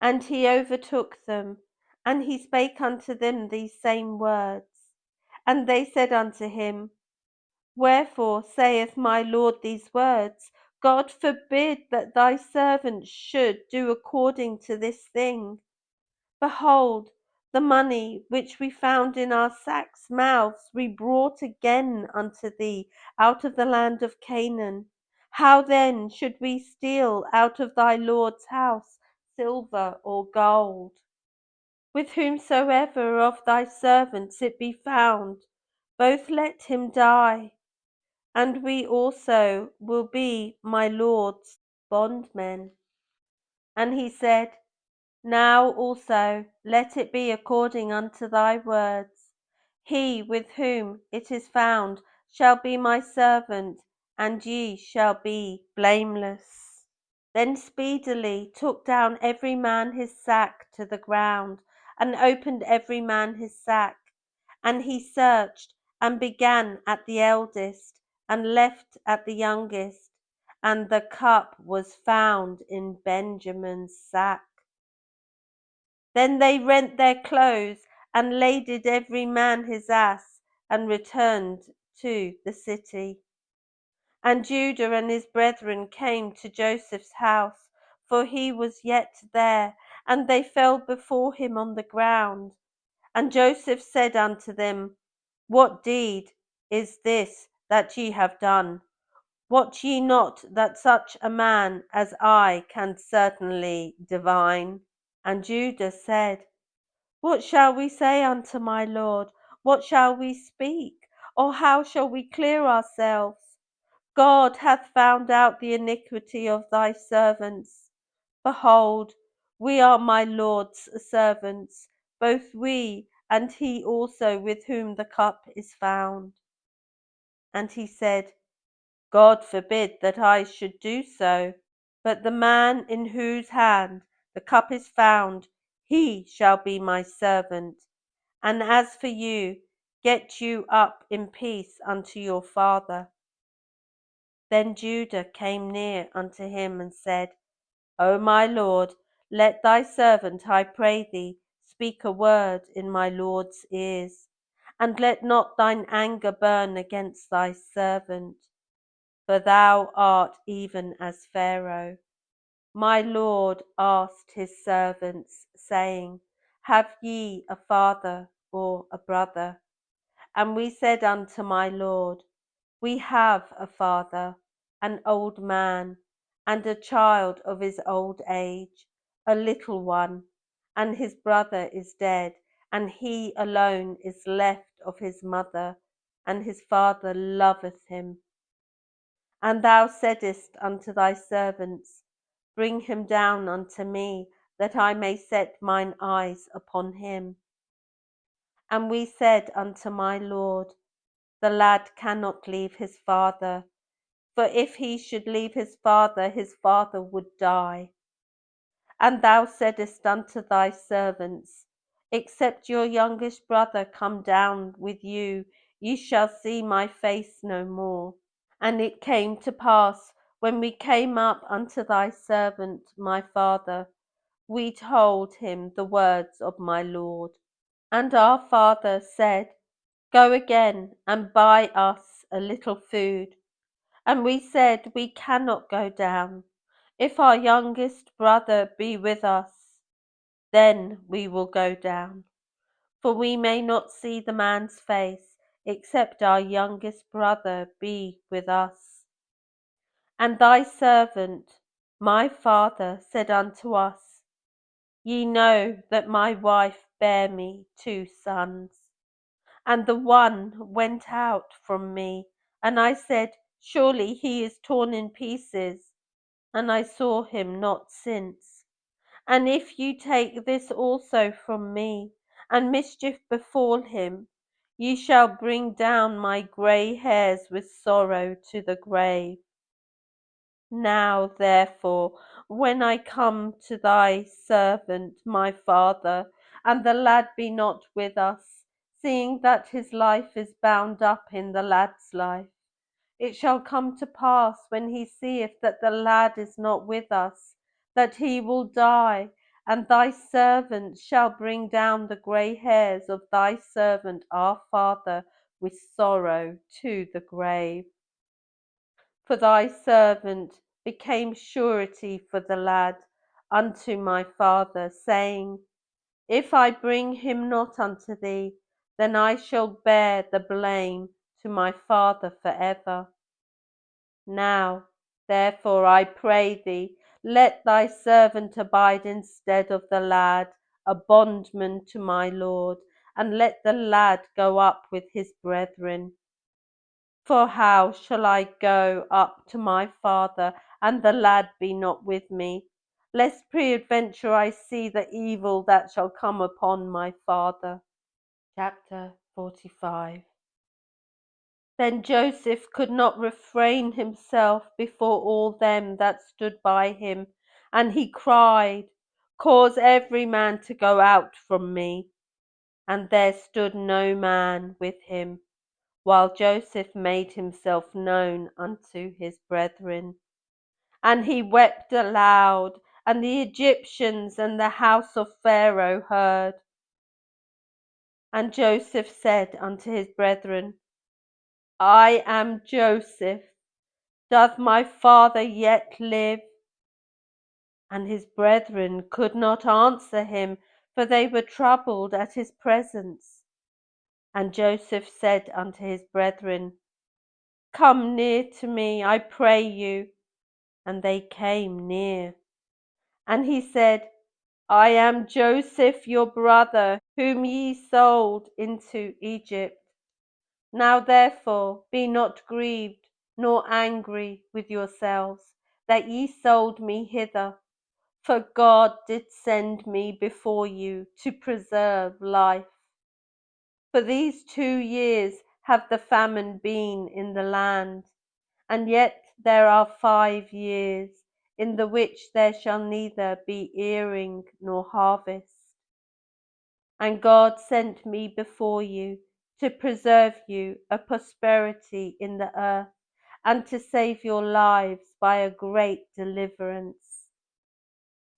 Speaker 1: And he overtook them, and he spake unto them these same words. And they said unto him, Wherefore saith my Lord these words? God forbid that thy servant should do according to this thing. Behold, the money which we found in our sacks' mouths we brought again unto thee out of the land of Canaan. How then should we steal out of thy Lord's house silver or gold? With whomsoever of thy servants it be found, both let him die, and we also will be my Lord's bondmen. And he said, Now also let it be according unto thy words. He with whom it is found shall be my servant, and ye shall be blameless. Then speedily took down every man his sack to the ground, and opened every man his sack. And he searched, and began at the eldest, and left at the youngest. And the cup was found in Benjamin's sack. Then they rent their clothes, and laded every man his ass, and returned to the city. And Judah and his brethren came to Joseph's house, for he was yet there, and they fell before him on the ground. And Joseph said unto them, What deed is this that ye have done? Wot ye not that such a man as I can certainly divine? And Judah said, What shall we say unto my Lord? What shall we speak? Or how shall we clear ourselves? God hath found out the iniquity of thy servants. Behold, we are my Lord's servants, both we and he also with whom the cup is found. And he said, God forbid that I should do so, but the man in whose hand the cup is found, he shall be my servant. And as for you, get you up in peace unto your father. Then Judah came near unto him and said, O my lord, let thy servant, I pray thee, speak a word in my lord's ears. and let not thine anger burn against thy servant. For thou art even as Pharaoh. My Lord asked his servants, saying, Have ye a father or a brother? And we said unto my Lord, We have a father, an old man, and a child of his old age, a little one, and his brother is dead, and he alone is left of his mother, and his father loveth him. And thou saidst unto thy servants, Bring him down unto me, that I may set mine eyes upon him. And we said unto my Lord, The lad cannot leave his father, for if he should leave his father would die. And thou saidst unto thy servants, Except your youngest brother come down with you, ye shall see my face no more. And it came to pass, when we came up unto thy servant my father, we told him the words of my Lord. And our father said, Go again and buy us a little food. And we said, We cannot go down. If our youngest brother be with us, then we will go down. For we may not see the man's face, except our youngest brother be with us. And thy servant, my father, said unto us, Ye know that my wife bare me 2 sons, and the one went out from me, and I said, Surely he is torn in pieces, and I saw him not since. And if you take this also from me, and mischief befall him, ye shall bring down my grey hairs with sorrow to the grave. Now therefore, when I come to thy servant my father, and the lad be not with us, seeing that his life is bound up in the lad's life, it shall come to pass, when he seeth that the lad is not with us, that he will die, and thy servant shall bring down the grey hairs of thy servant our father with sorrow to the grave. For thy servant became surety for the lad unto my father, saying, If I bring him not unto thee, then I shall bear the blame to my father for ever. Now, therefore, I pray thee, let thy servant abide instead of the lad, a bondman to my Lord, and let the lad go up with his brethren. For how shall I go up to my father, and the lad be not with me, lest peradventure I see the evil that shall come upon my father? Chapter 45. Then Joseph could not refrain himself before all them that stood by him, and he cried, Cause every man to go out from me. And there stood no man with him, while Joseph made himself known unto his brethren. And he wept aloud, and the Egyptians and the house of Pharaoh heard. And Joseph said unto his brethren, I am Joseph. Doth my father yet live? And his brethren could not answer him, for they were troubled at his presence. And Joseph said unto his brethren, Come near to me, I pray you. And they came near. And he said, I am Joseph your brother, whom ye sold into Egypt. Now therefore be not grieved, nor angry with yourselves, that ye sold me hither. For God did send me before you to preserve life. For these 2 years have the famine been in the land, and yet there are 5 years, in the which there shall neither be earing nor harvest. And God sent me before you to preserve you a prosperity in the earth, and to save your lives by a great deliverance.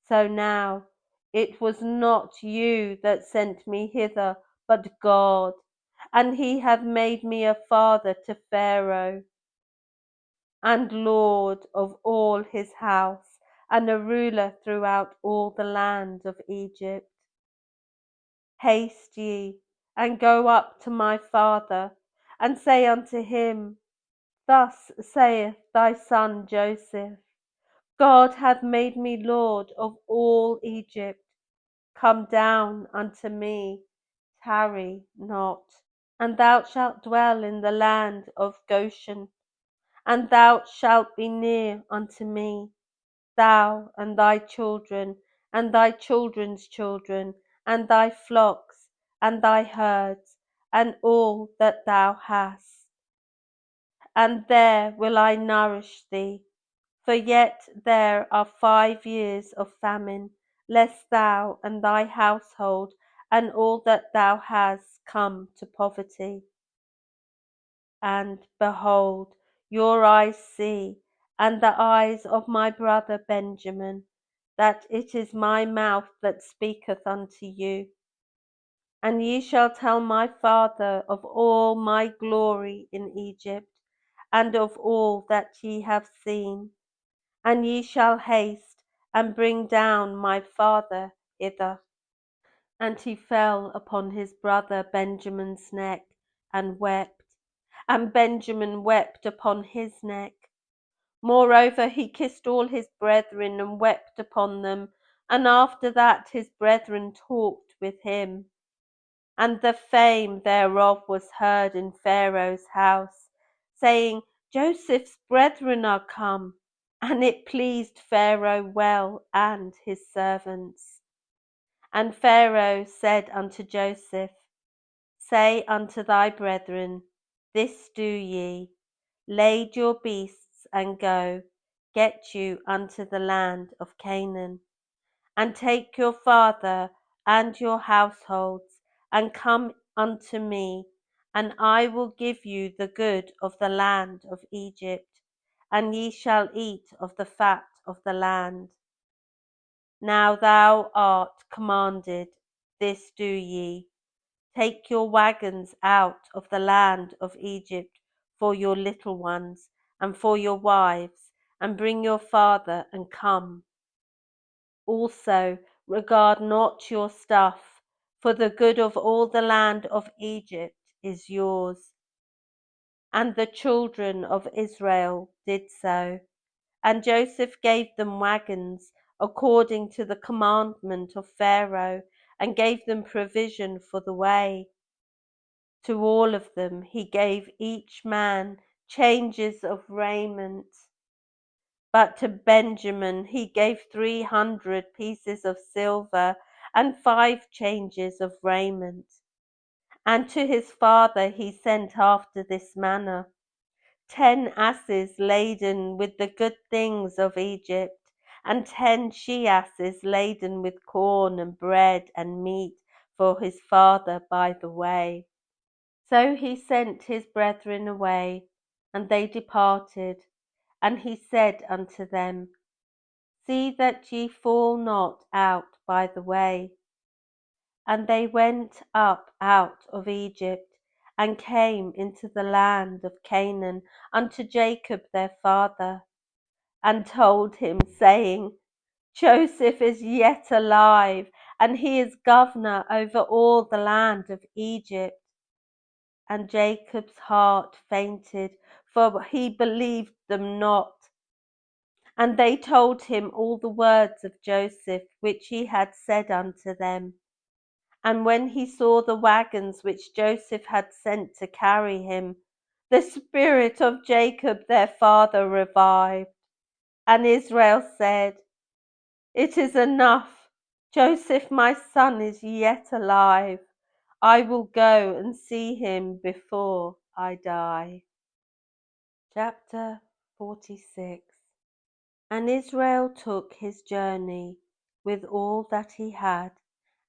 Speaker 1: So now it was not you that sent me hither, but God, and he hath made me a father to Pharaoh, and lord of all his house, and a ruler throughout all the land of Egypt. Haste ye, and go up to my father, and say unto him, Thus saith thy son Joseph, God hath made me lord of all Egypt. Come down unto me, tarry not. And thou shalt dwell in the land of Goshen, and thou shalt be near unto me, thou and thy children, and thy children's children, and thy flocks, and thy herds, and all that thou hast. And there will I nourish thee, for yet there are 5 years of famine, lest thou and thy household and all that thou hast come to poverty. And, behold, your eyes see, and the eyes of my brother Benjamin, that it is my mouth that speaketh unto you. And ye shall tell my father of all my glory in Egypt, and of all that ye have seen. And ye shall haste, and bring down my father hither. And he fell upon his brother Benjamin's neck, and wept. And Benjamin wept upon his neck. Moreover he kissed all his brethren, and wept upon them. And after that his brethren talked with him. And the fame thereof was heard in Pharaoh's house, saying, Joseph's brethren are come. And it pleased Pharaoh well, and his servants. And Pharaoh said unto Joseph, Say unto thy brethren, This do ye, lade your beasts, and go, get you unto the land of Canaan. And take your father and your households, and come unto me, and I will give you the good of the land of Egypt, and ye shall eat of the fat of the land. Now thou art commanded, this do ye, take your wagons out of the land of Egypt for your little ones, and for your wives, and bring your father, and come. Also regard not your stuff, for the good of all the land of Egypt is yours. And the children of Israel did so. And Joseph gave them wagons, according to the commandment of Pharaoh, and gave them provision for the way. To all of them he gave each man changes of raiment. But to Benjamin he gave 300 pieces of silver, and 5 changes of raiment. And to his father he sent after this manner: 10 asses laden with the good things of Egypt, and 10 she-asses laden with corn and bread and meat for his father by the way. So he sent his brethren away, and they departed. And he said unto them, See that ye fall not out by the way. And they went up out of Egypt, and came into the land of Canaan unto Jacob their father, and told him, saying, Joseph is yet alive, and he is governor over all the land of Egypt. And Jacob's heart fainted, for he believed them not. And they told him all the words of Joseph, which he had said unto them. And when he saw the wagons which Joseph had sent to carry him, the spirit of Jacob their father revived. And Israel said, It is enough. Joseph my son is yet alive. I will go and see him before I die. Chapter 46. And Israel took his journey with all that he had,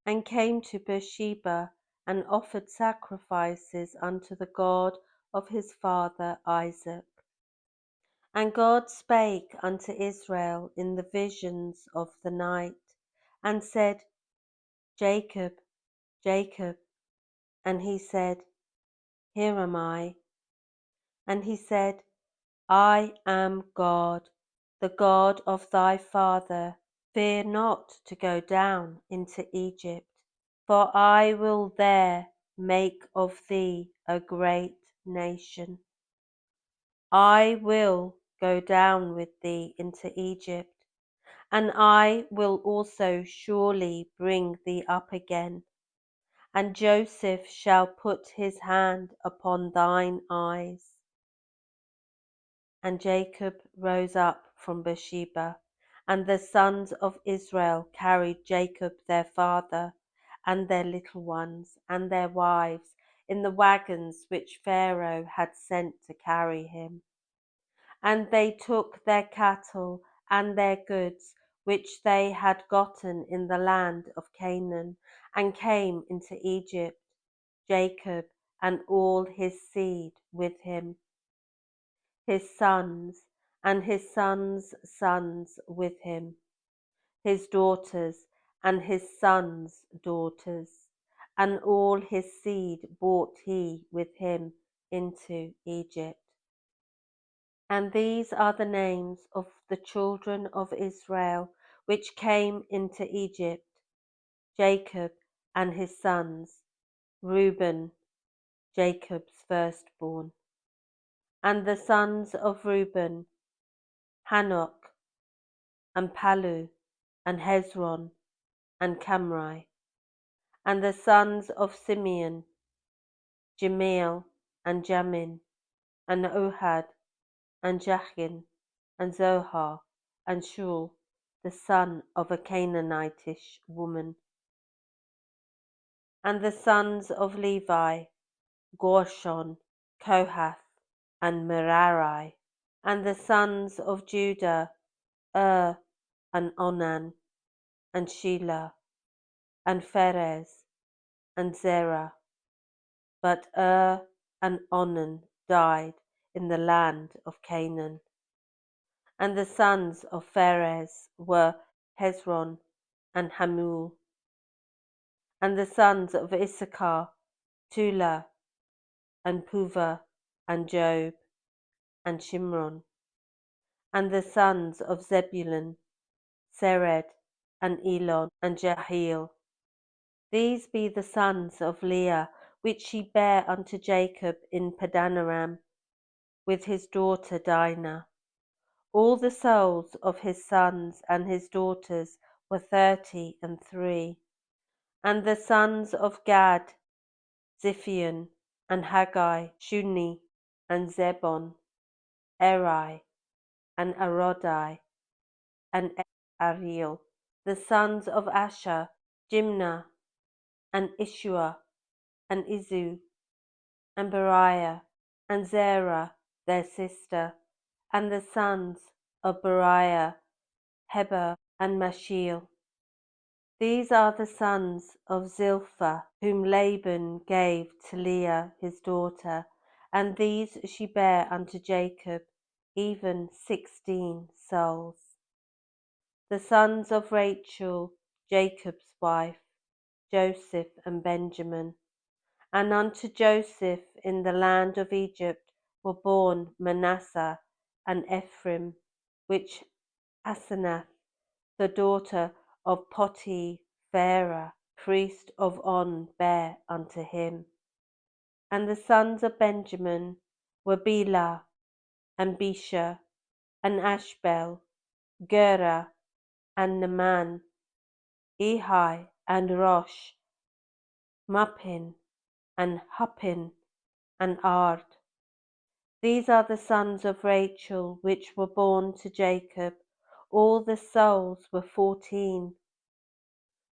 Speaker 1: and came to Beersheba, and offered sacrifices unto the God of his father Isaac. And God spake unto Israel in the visions of the night, and said, Jacob, Jacob. And he said, here am I. And he said, I am God, the God of thy father. Fear not to go down into Egypt, for I will there make of thee a great nation. I will go down with thee into Egypt, and I will also surely bring thee up again. And Joseph shall put his hand upon thine eyes. And Jacob rose up from Beersheba, and the sons of Israel carried Jacob their father, and their little ones, and their wives, in the wagons which Pharaoh had sent to carry him. And they took their cattle and their goods, which they had gotten in the land of Canaan, and came into Egypt, Jacob and all his seed with him, his sons and his sons' sons with him, his daughters and his sons' daughters, and all his seed brought he with him into Egypt. And these are the names of the children of Israel which came into Egypt: Jacob and his sons, Reuben, Jacob's firstborn. And the sons of Reuben, Hanok, and Palu, and Hezron, and Camri. And the sons of Simeon, Jemiel, and Jamin, and Ohad, and Jachin, and Zohar, and Shul, the son of a Canaanitish woman. And the sons of Levi, Gershon, Kohath, and Merari. And the sons of Judah, and Onan, and Shelah, and Pharez, and Zerah. But and Onan died in the land of Canaan. And the sons of Pharez were Hezron and Hamul. And the sons of Issachar, Tula, and Puvah, and Job, and Shimron. And the sons of Zebulun, Sered, and Elon, and Jehiel. These be the sons of Leah, which she bare unto Jacob in Padanaram, with his daughter Dinah. All the souls of his sons and his daughters were 33. And the sons of Gad, Ziphion, and Haggai, Shuni, and Zebon, Eri, and Arodai, and Ariel. The sons of Asher, Jimnah, and Ishua, and Izu, and Beriah, and Zerah their sister. And the sons of Beriah, Heber, and Mashiel. These are the sons of Zilpah, whom Laban gave to Leah his daughter, and these she bare unto Jacob, even 16 souls. The sons of Rachel, Jacob's wife, Joseph and Benjamin. And unto Joseph in the land of Egypt were born Manasseh and Ephraim, which Asenath, the daughter of Potipharah, priest of On, bare unto him. And the sons of Benjamin were Bela, and Besha, and Ashbel, Gera, and Naaman, Ehi, and Rosh, Muppin, and Huppin, and Ard. These are the sons of Rachel which were born to Jacob. All the souls were 14.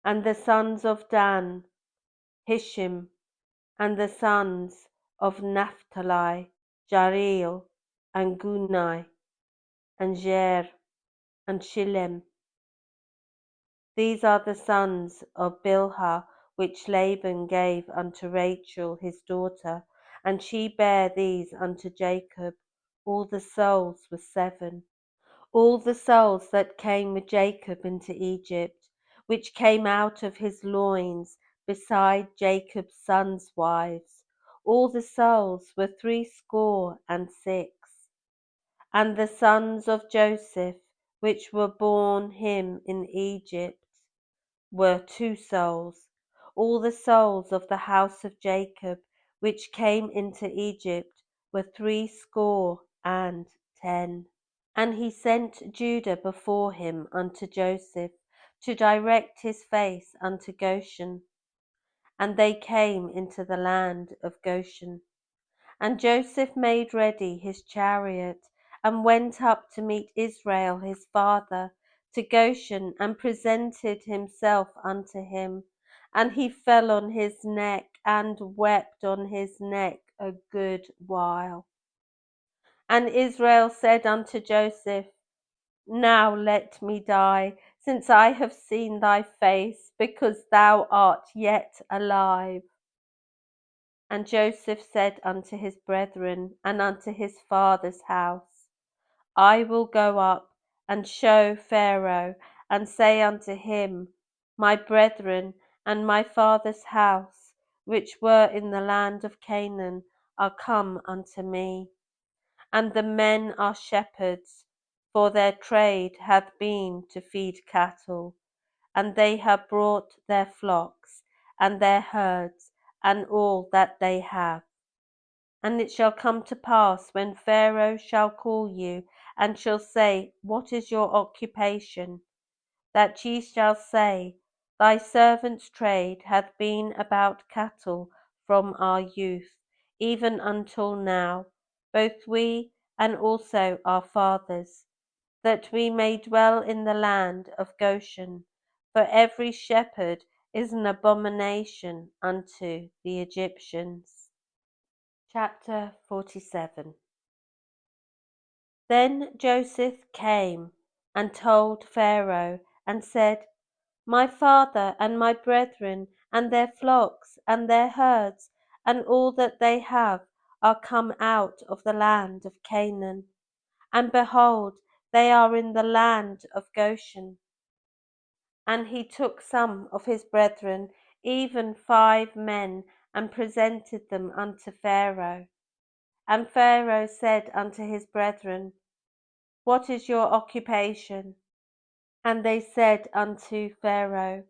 Speaker 1: And the sons of Dan, Hishim. And the sons of Naphtali, Jariel, and Gunai, and Jer, and Shillem. These are the sons of Bilhah, which Laban gave unto Rachel his daughter, and she bare these unto Jacob. All the souls were 7. All the souls that came with Jacob into Egypt, which came out of his loins, beside Jacob's sons' wives, all the souls were 66. And the sons of Joseph, which were born him in Egypt, were 2 souls. All the souls of the house of Jacob, which came into Egypt, were 70. And he sent Judah before him unto Joseph, to direct his face unto Goshen. And they came into the land of Goshen. And Joseph made ready his chariot, and went up to meet Israel his father to Goshen, and presented himself unto him. And he fell on his neck, and wept on his neck a good while. And Israel said unto Joseph, Now let me die, since I have seen thy face, because thou art yet alive. And Joseph said unto his brethren and unto his father's house, I will go up and show Pharaoh, and say unto him, My brethren and my father's house, which were in the land of Canaan, are come unto me. And the men are shepherds, for their trade hath been to feed cattle. And they have brought their flocks, and their herds, and all that they have. And it shall come to pass, when Pharaoh shall call you, and shall say, What is your occupation? That ye shall say, Thy servant's trade hath been about cattle from our youth, even until now, both we and also our fathers, that we may dwell in the land of Goshen. For every shepherd is an abomination unto the Egyptians. Chapter 47. Then Joseph came and told Pharaoh, and said, My father and my brethren, and their flocks, and their herds, and all that they have, are come out of the land of Canaan. And behold, they are in the land of Goshen. And he took some of his brethren, even 5 men, and presented them unto Pharaoh. And Pharaoh said unto his brethren, What is your occupation? And they said unto Pharaoh,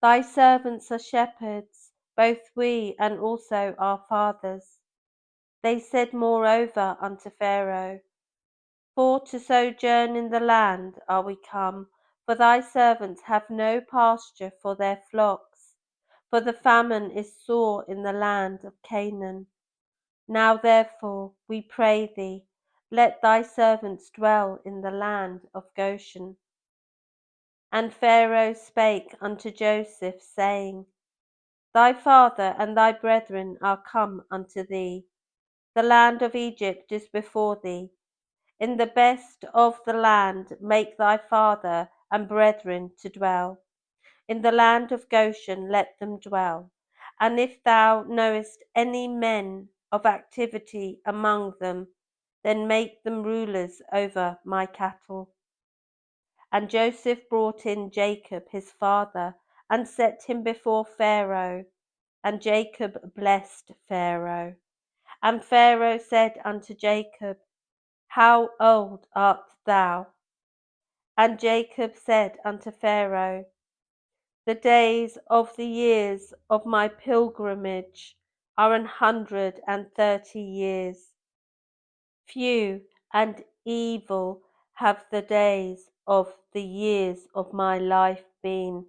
Speaker 1: Thy servants are shepherds, both we and also our fathers. They said moreover unto Pharaoh, For to sojourn in the land are we come, for thy servants have no pasture for their flocks, for the famine is sore in the land of Canaan. Now therefore, we pray thee, let thy servants dwell in the land of Goshen. And Pharaoh spake unto Joseph, saying, Thy father and thy brethren are come unto thee. The land of Egypt is before thee. In the best of the land make thy father and brethren to dwell. In the land of Goshen let them dwell. And if thou knowest any men of activity among them, then make them rulers over my cattle. And Joseph brought in Jacob his father, and set him before Pharaoh. And Jacob blessed Pharaoh. And Pharaoh said unto Jacob, How old art thou? And Jacob said unto Pharaoh, The days of the years of my pilgrimage are 130 years. Few and evil have the days of the years of my life been,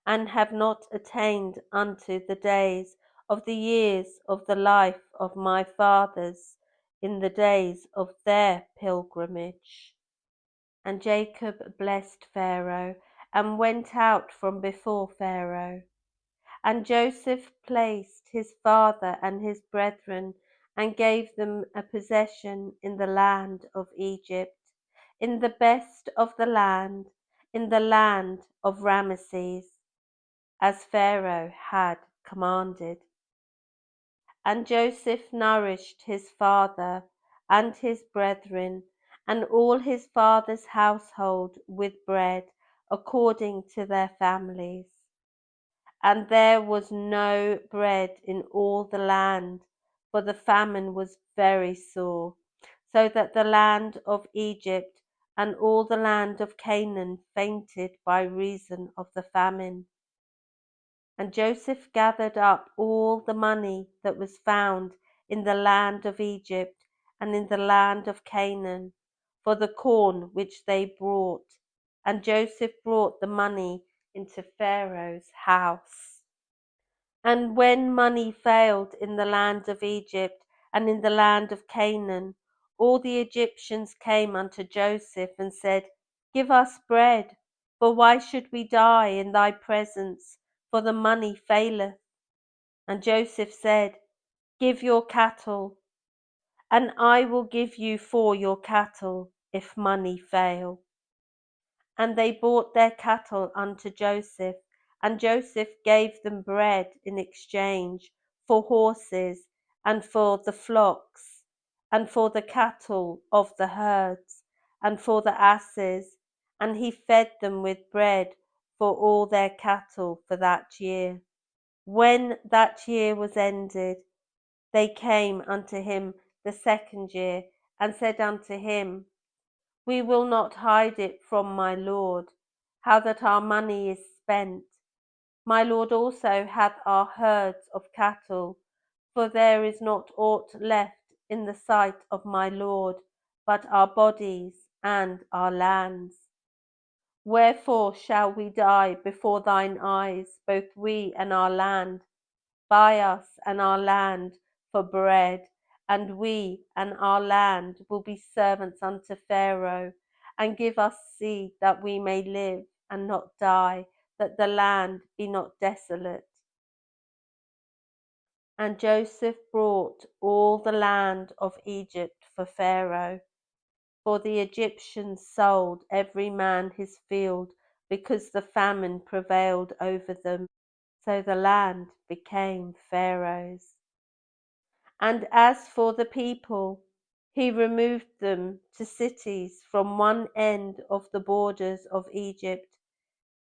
Speaker 1: and have not attained unto the days of the years of the life of my fathers in the days of their pilgrimage. And Jacob blessed Pharaoh, and went out from before Pharaoh. And Joseph placed his father and his brethren, and gave them a possession in the land of Egypt, in the best of the land, in the land of Rameses, as Pharaoh had commanded. And Joseph nourished his father and his brethren, and all his father's household with bread, according to their families. And there was no bread in all the land, for the famine was very sore, so that the land of Egypt and all the land of Canaan fainted by reason of the famine. And Joseph gathered up all the money that was found in the land of Egypt and in the land of Canaan, for the corn which they brought. And Joseph brought the money into Pharaoh's house. And when money failed in the land of Egypt and in the land of Canaan, all the Egyptians came unto Joseph and said, Give us bread, for why should we die in thy presence? For the money faileth. And Joseph said, Give your cattle, and I will give you for your cattle, if money fail. And they bought their cattle unto Joseph, and Joseph gave them bread in exchange for horses, and for the flocks, and for the cattle of the herds, and for the asses, and he fed them with bread for all their cattle for that year. When that year was ended, they came unto him the second year, and said unto him, We will not hide it from my lord, how that our money is spent. My lord also hath our herds of cattle, for there is not aught left in the sight of my lord, but our bodies and our lands. Wherefore shall we die before thine eyes, both we and our land? Buy us and our land for bread, and we and our land will be servants unto Pharaoh, and give us seed that we may live and not die, that the land be not desolate. And Joseph brought all the land of Egypt for Pharaoh, for the Egyptians sold every man his field, because the famine prevailed over them. So the land became Pharaoh's. And as for the people, he removed them to cities from one end of the borders of Egypt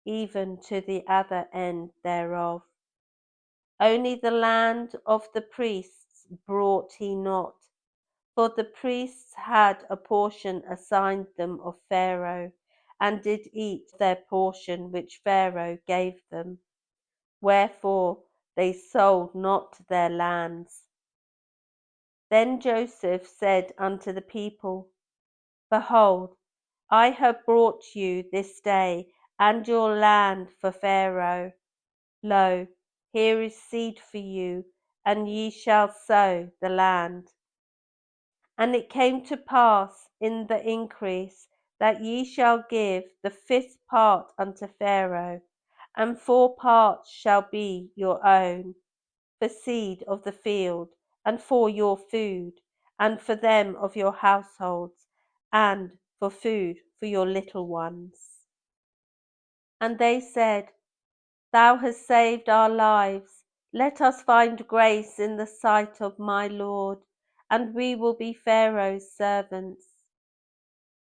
Speaker 1: even to the other end thereof. Only the land of the priests brought he not, for the priests had a portion assigned them of Pharaoh, and did eat their portion which Pharaoh gave them. Wherefore they sold not their lands. Then Joseph said unto the people, Behold, I have brought you this day and your land for Pharaoh. Lo, here is seed for you, and ye shall sow the land. And it came to pass in the increase that ye shall give the fifth part unto Pharaoh, and 4 parts shall be your own, for seed of the field, and for your food, and for them of your households, and for food for your little ones. And they said, Thou hast saved our lives. Let us find grace in the sight of my Lord, and we will be Pharaoh's servants.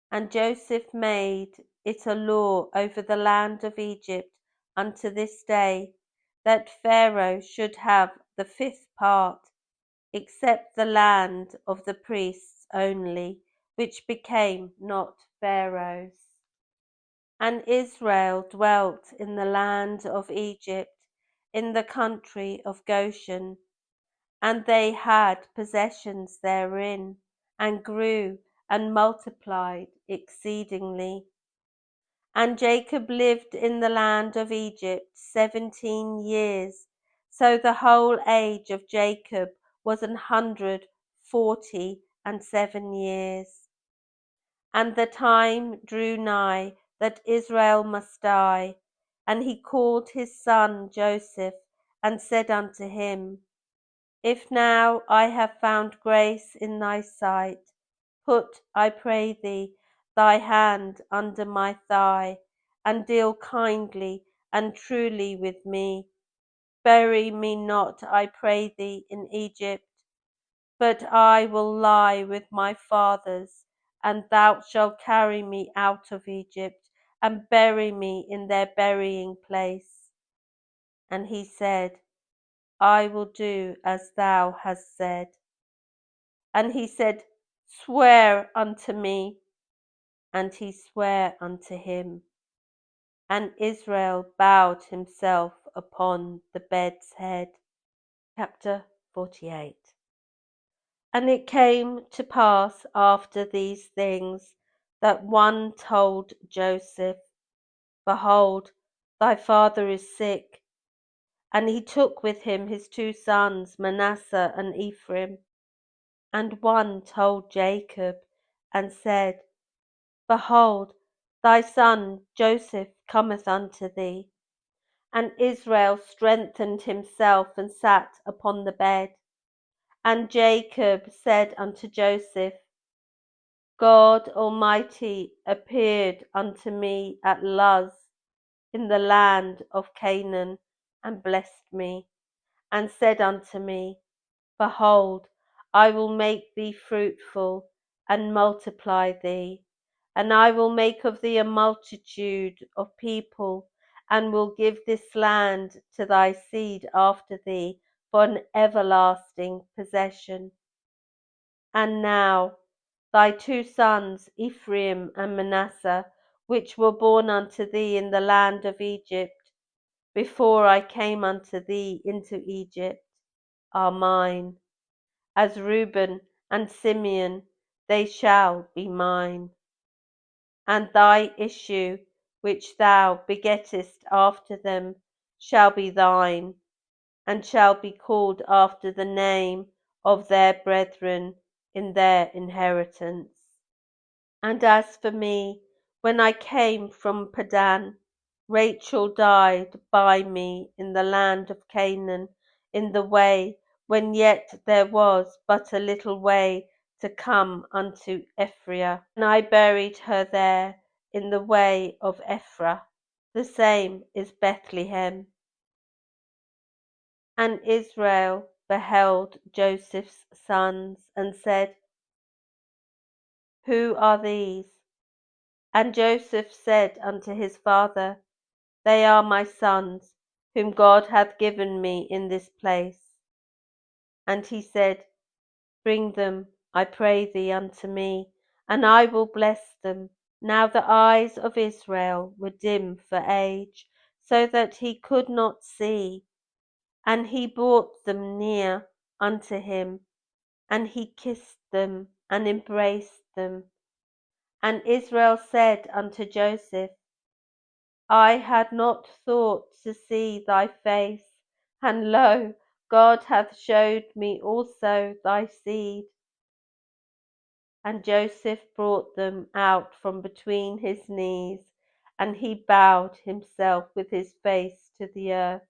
Speaker 1: And Joseph made it a law over the land of Egypt unto this day, that Pharaoh should have the 5th part, except the land of the priests only, which became not Pharaoh's. And Israel dwelt in the land of Egypt, in the country of Goshen, and they had possessions therein, and grew and multiplied exceedingly. And Jacob lived in the land of Egypt 17 years. So the whole age of Jacob was 147 years. And the time drew nigh that Israel must die. And he called his son Joseph, and said unto him, If now I have found grace in thy sight, put, I pray thee, thy hand under my thigh, and deal kindly and truly with me. Bury me not, I pray thee, in Egypt, but I will lie with my fathers, and thou shalt carry me out of Egypt, and bury me in their burying place. And he said, I will do as thou hast said. And he said, Swear unto me. And he sware unto him. And Israel bowed himself upon the bed's head. Chapter 48. And it came to pass after these things that one told Joseph, Behold, thy father is sick. And he took with him his 2 sons, Manasseh and Ephraim. And one told Jacob, and said, Behold, thy son Joseph cometh unto thee. And Israel strengthened himself and sat upon the bed. And Jacob said unto Joseph, God Almighty appeared unto me at Luz in the land of Canaan, and blessed me, and said unto me, Behold, I will make thee fruitful, and multiply thee, and I will make of thee a multitude of people, and will give this land to thy seed after thee for an everlasting possession. And now thy 2 sons, Ephraim and Manasseh, which were born unto thee in the land of Egypt, before I came unto thee into Egypt, are mine. As Reuben and Simeon, they shall be mine. And thy issue, which thou begettest after them, shall be thine, and shall be called after the name of their brethren in their inheritance. And as for me, when I came from Padan, Rachel died by me in the land of Canaan, in the way, when yet there was but a little way to come unto Ephraim. And I buried her there in the way of Ephraim. The same is Bethlehem. And Israel beheld Joseph's sons, and said, Who are these? And Joseph said unto his father, They are my sons, whom God hath given me in this place. And he said, Bring them, I pray thee, unto me, and I will bless them. Now the eyes of Israel were dim for age, so that he could not see. And he brought them near unto him, and he kissed them, and embraced them. And Israel said unto Joseph, I had not thought to see thy face, and lo, God hath showed me also thy seed. And Joseph brought them out from between his knees, and he bowed himself with his face to the earth.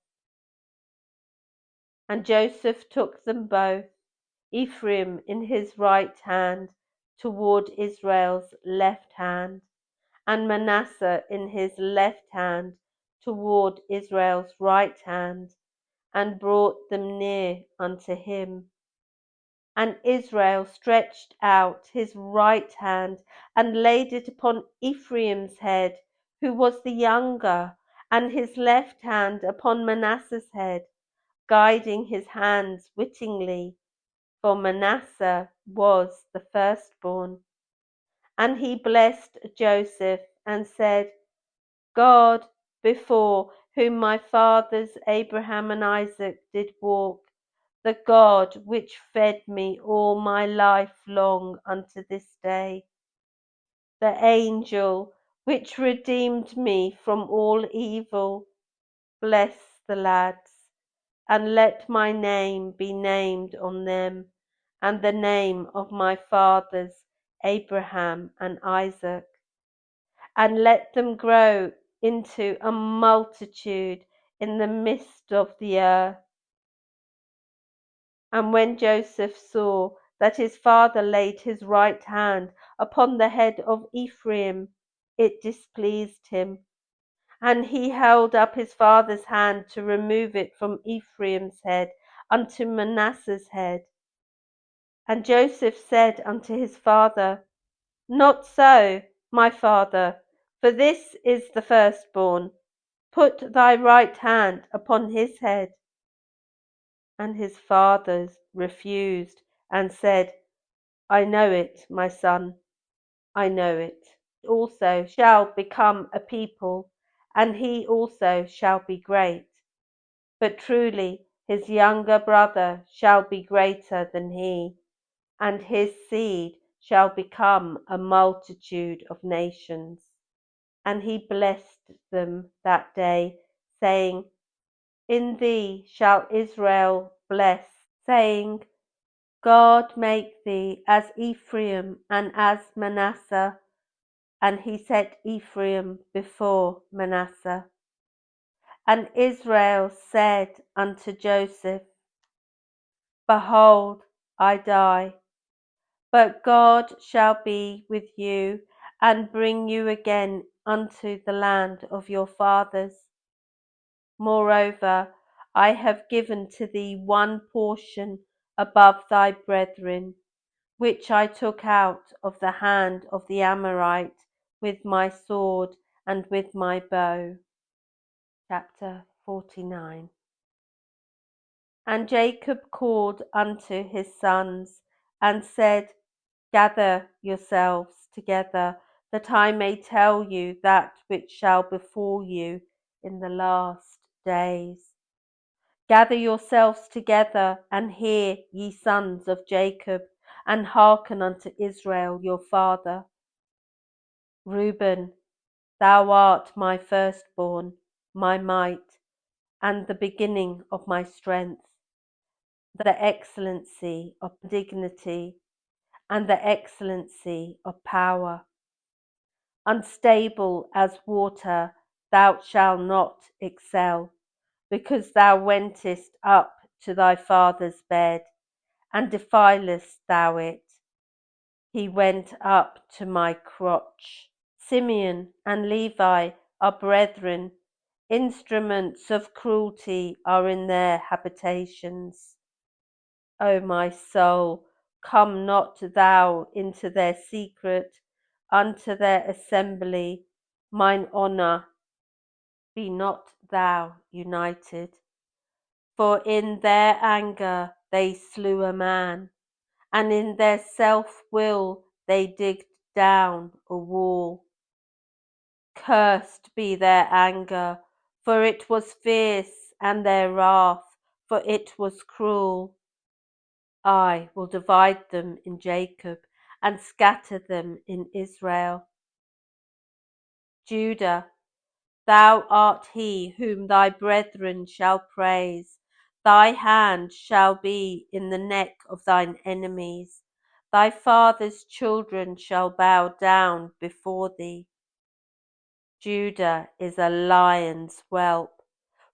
Speaker 1: And Joseph took them both, Ephraim in his right hand toward Israel's left hand, and Manasseh in his left hand toward Israel's right hand, and brought them near unto him. And Israel stretched out his right hand, and laid it upon Ephraim's head, who was the younger, and his left hand upon Manasseh's head, guiding his hands wittingly, for Manasseh was the firstborn. And he blessed Joseph, and said, God, before whom my fathers Abraham and Isaac did walk, the God which fed me all my life long unto this day, the angel which redeemed me from all evil, bless the lads, and let my name be named on them, and the name of my fathers Abraham and Isaac, and let them grow into a multitude in the midst of the earth. And when Joseph saw that his father laid his right hand upon the head of Ephraim, it displeased him. And he held up his father's hand to remove it from Ephraim's head unto Manasseh's head. And Joseph said unto his father, Not so, my father, for this is the firstborn. Put thy right hand upon his head. And his fathers refused, and said, I know it, my son, I know it. Also shall become a people, and he also shall be great. But truly his younger brother shall be greater than he, and his seed shall become a multitude of nations. And he blessed them that day, saying, In thee shall Israel bless, saying, God make thee as Ephraim and as Manasseh. And he set Ephraim before Manasseh. And Israel said unto Joseph, Behold, I die, but God shall be with you, and bring you again unto the land of your fathers. Moreover, I have given to thee one portion above thy brethren, which I took out of the hand of the Amorite with my sword and with my bow. Chapter 49. And Jacob called unto his sons, and said, Gather yourselves together, that I may tell you that which shall befall you in the last days. Gather yourselves together, and hear, ye sons of Jacob, and hearken unto Israel your father. Reuben, thou art my firstborn, my might, and the beginning of my strength, the excellency of dignity, and the excellency of power. Unstable as water, thou shalt not excel, because thou wentest up to thy father's bed, and defilest thou it. He went up to my crotch. Simeon and Levi are brethren, instruments of cruelty are in their habitations. O my soul, come not thou into their secret, unto their assembly, mine honour, be not thou united. For in their anger they slew a man, and in their self-will they digged down a wall. Cursed be their anger, for it was fierce, and their wrath, for it was cruel. I will divide them in Jacob, and scatter them in Israel. Judah, thou art he whom thy brethren shall praise. Thy hand shall be in the neck of thine enemies. Thy father's children shall bow down before thee. Judah is a lion's whelp.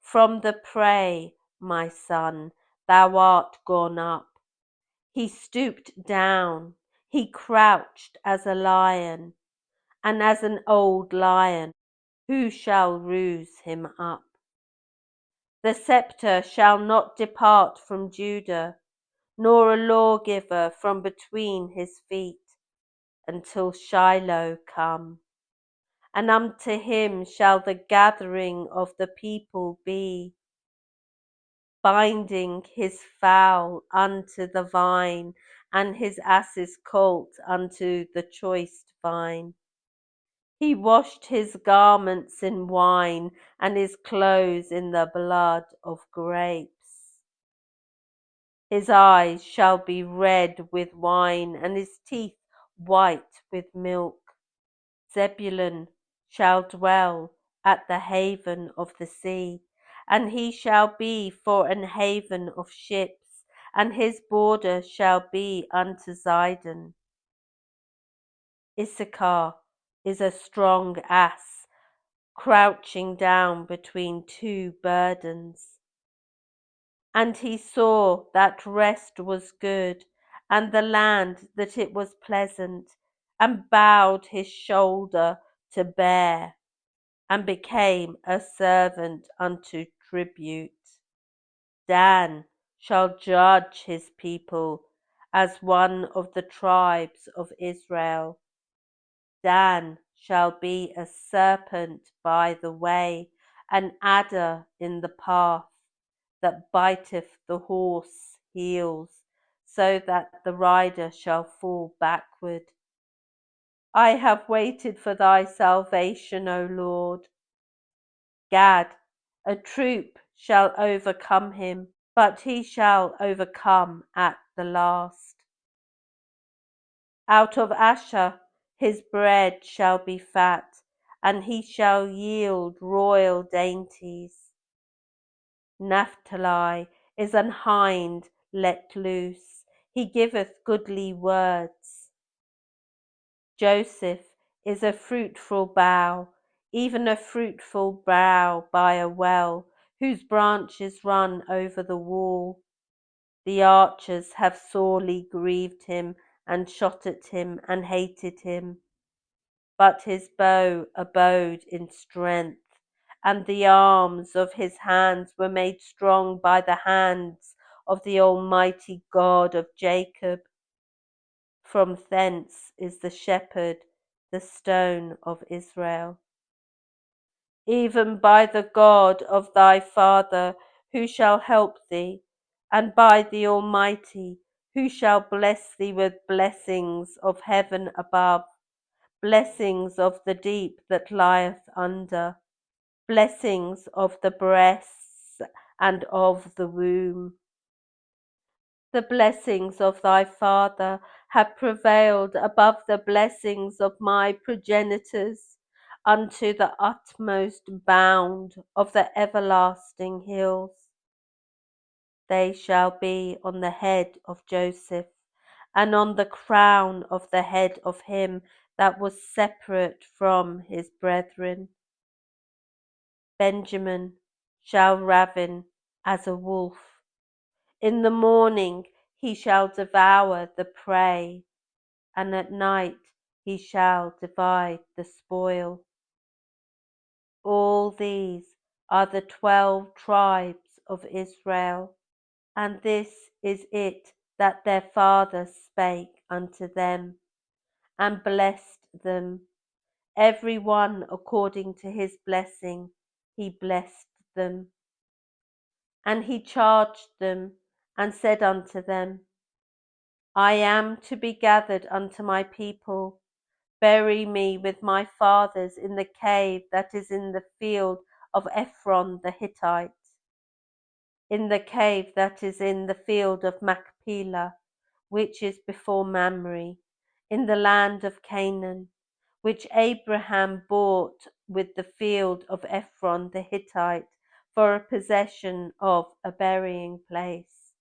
Speaker 1: From the prey, my son, thou art gone up. He stooped down, he crouched as a lion, and as an old lion, who shall rouse him up? The sceptre shall not depart from Judah, nor a lawgiver from between his feet, until Shiloh come. And unto him shall the gathering of the people be, binding his fowl unto the vine, and his ass's colt unto the choice vine. He washed his garments in wine, and his clothes in the blood of grapes. His eyes shall be red with wine, and his teeth white with milk. Zebulun shall dwell at the haven of the sea, and he shall be for an haven of ships, and his border shall be unto Zidon. Issachar is a strong ass, crouching down between two burdens. And he saw that rest was good, and the land that it was pleasant, and bowed his shoulder to bear, and became a servant unto tribute. Dan shall judge his people as one of the tribes of Israel. Dan shall be a serpent by the way, an adder in the path, that biteth the horse heels, so that the rider shall fall backward. I have waited for thy salvation, O Lord. Gad, a troop shall overcome him, but he shall overcome at the last. Out of Asher his bread shall be fat, and he shall yield royal dainties. Naphtali is an hind let loose, he giveth goodly words. Joseph is a fruitful bough, even a fruitful bough by a well, whose branches run over the wall. The archers have sorely grieved him, and shot at him, and hated him. But his bow abode in strength, and the arms of his hands were made strong by the hands of the Almighty God of Jacob. From thence is the shepherd, the stone of Israel. Even by the God of thy father, who shall help thee, and by the Almighty, who shall bless thee with blessings of heaven above, blessings of the deep that lieth under, blessings of the breasts and of the womb. The blessings of thy father have prevailed above the blessings of my progenitors unto the utmost bound of the everlasting hills. They shall be on the head of Joseph, and on the crown of the head of him that was separate from his brethren. Benjamin shall ravin as a wolf. In the morning he shall devour the prey, and at night he shall divide the spoil. All these are the 12 tribes of Israel, and this is it that their father spake unto them, and blessed them, every one according to his blessing he blessed them. And he charged them, and said unto them, I am to be gathered unto my people. Bury me with my fathers in the cave that is in the field of Ephron the Hittite, in the cave that is in the field of Machpelah, which is before Mamre, in the land of Canaan, which Abraham bought with the field of Ephron the Hittite for a possession of a burying place.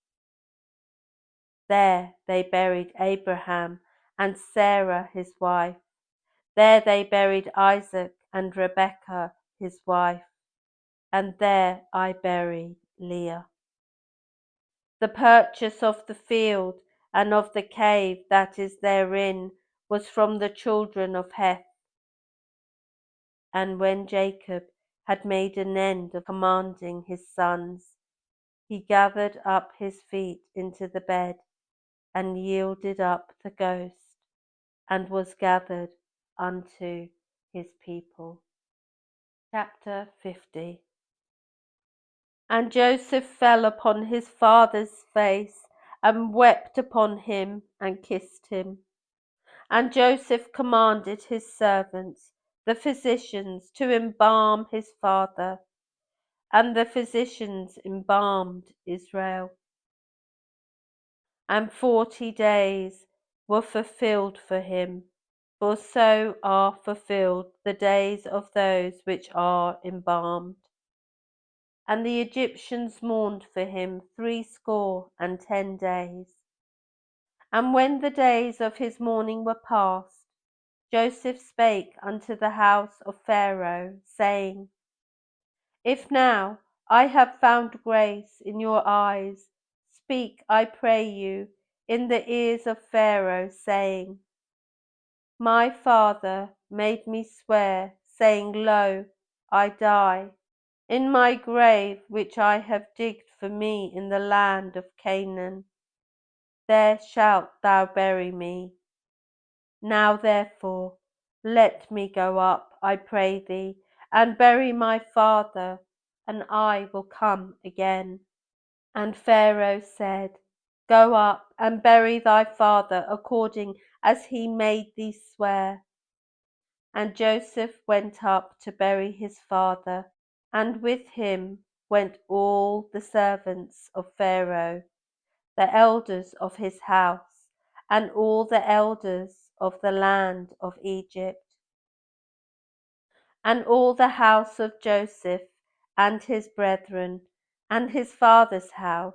Speaker 1: There they buried Abraham and Sarah his wife. There they buried Isaac and Rebekah his wife. And there I buried Leah. The purchase of the field and of the cave that is therein was from the children of Heth. And when Jacob had made an end of commanding his sons, he gathered up his feet into the bed, and yielded up the ghost, and was gathered unto his people. Chapter 50. And Joseph fell upon his father's face, and wept upon him, and kissed him. And Joseph commanded his servants, the physicians, to embalm his father. And the physicians embalmed Israel. And 40 days were fulfilled for him, for so are fulfilled the days of those which are embalmed. And the Egyptians mourned for him 60 days. And when the days of his mourning were past, Joseph spake unto the house of Pharaoh, saying, If now I have found grace in your eyes, speak, I pray you, in the ears of Pharaoh, saying, My father made me swear, saying, Lo, I die in my grave which I have digged for me in the land of Canaan. There shalt thou bury me. Now therefore let me go up, I pray thee, and bury my father, and I will come again. And Pharaoh said, Go up and bury thy father according as he made thee swear. And Joseph went up to bury his father, and with him went all the servants of Pharaoh, the elders of his house, and all the elders of the land of Egypt, and all the house of Joseph, and his brethren, and his father's house.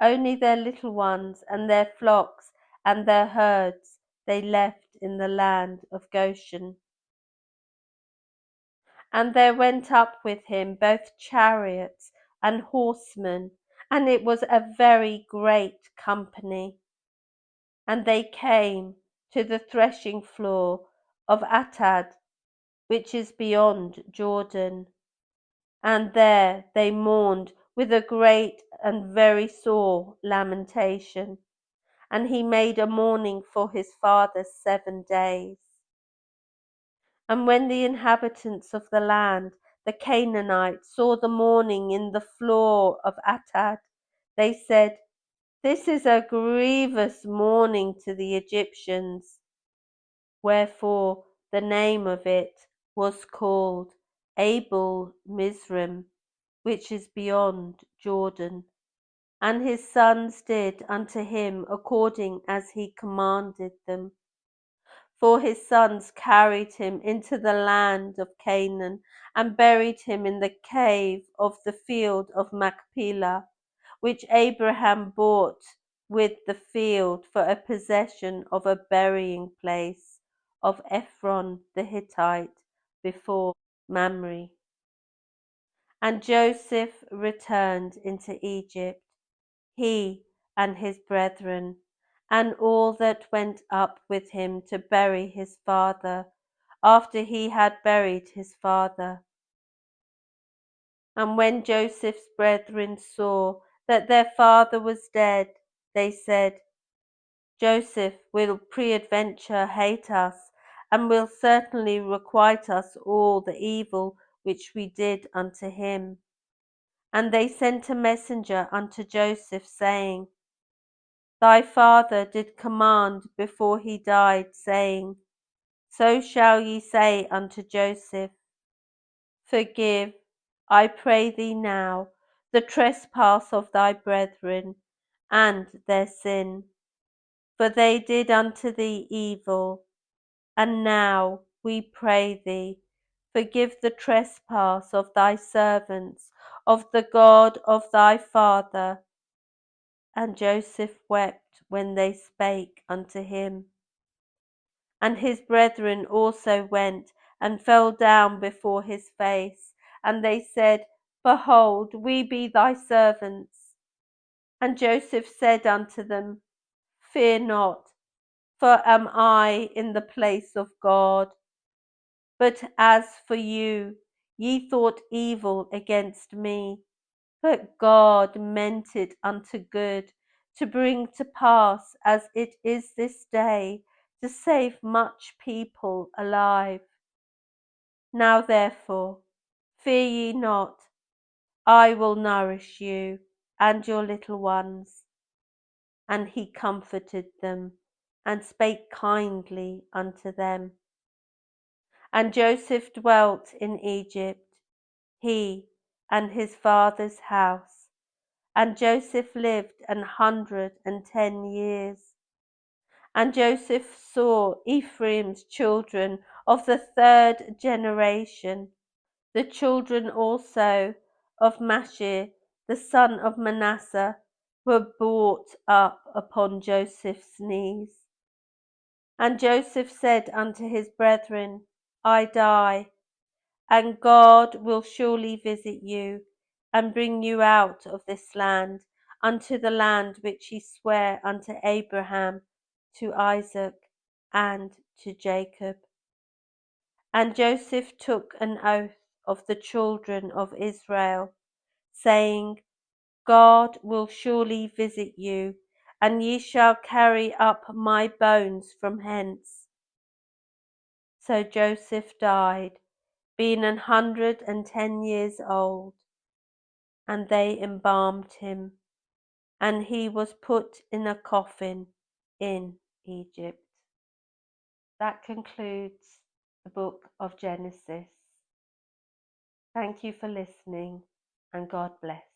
Speaker 1: Only their little ones and their flocks and their herds they left in the land of Goshen. And there went up with him both chariots and horsemen, and it was a very great company. And they came to the threshing floor of Atad, which is beyond Jordan. And there they mourned with a great and very sore lamentation. And he made a mourning for his father 7 days. And when the inhabitants of the land, the Canaanites, saw the mourning in the floor of Atad, they said, This is a grievous mourning to the Egyptians. Wherefore the name of it was called Abel Mizraim, which is beyond Jordan. And his sons did unto him according as he commanded them. For his sons carried him into the land of Canaan, and buried him in the cave of the field of Machpelah, which Abraham bought with the field for a possession of a burying place of Ephron the Hittite before Mamre. And Joseph returned into Egypt, he and his brethren, and all that went up with him to bury his father, after he had buried his father. And when Joseph's brethren saw that their father was dead, they said, Joseph will peradventure hate us, and will certainly requite us all the evil which we did unto him. And they sent a messenger unto Joseph, saying, Thy father did command before he died, saying, So shall ye say unto Joseph, Forgive, I pray thee now, the trespass of thy brethren, and their sin. For they did unto thee evil. And now, we pray thee, forgive the trespass of thy servants, of the God of thy father. And Joseph wept when they spake unto him. And his brethren also went and fell down before his face, and they said, Behold, we be thy servants. And Joseph said unto them, Fear not, for am I in the place of God? But as for you, ye thought evil against me, but God meant it unto good, to bring to pass as it is this day, to save much people alive. Now therefore, fear ye not, I will nourish you and your little ones. And he comforted them, and spake kindly unto them. And Joseph dwelt in Egypt, he and his father's house. And Joseph lived 110 years. And Joseph saw Ephraim's children of the third generation. The children also of Machir, the son of Manasseh, were brought up upon Joseph's knees. And Joseph said unto his brethren, I die, and God will surely visit you, and bring you out of this land, unto the land which he sware unto Abraham, to Isaac, and to Jacob. And Joseph took an oath of the children of Israel, saying, God will surely visit you, and ye shall carry up my bones from hence. So Joseph died, being 110 years old, and they embalmed him. and he was put in a coffin in Egypt. That concludes the book of Genesis. Thank you for listening, and God bless.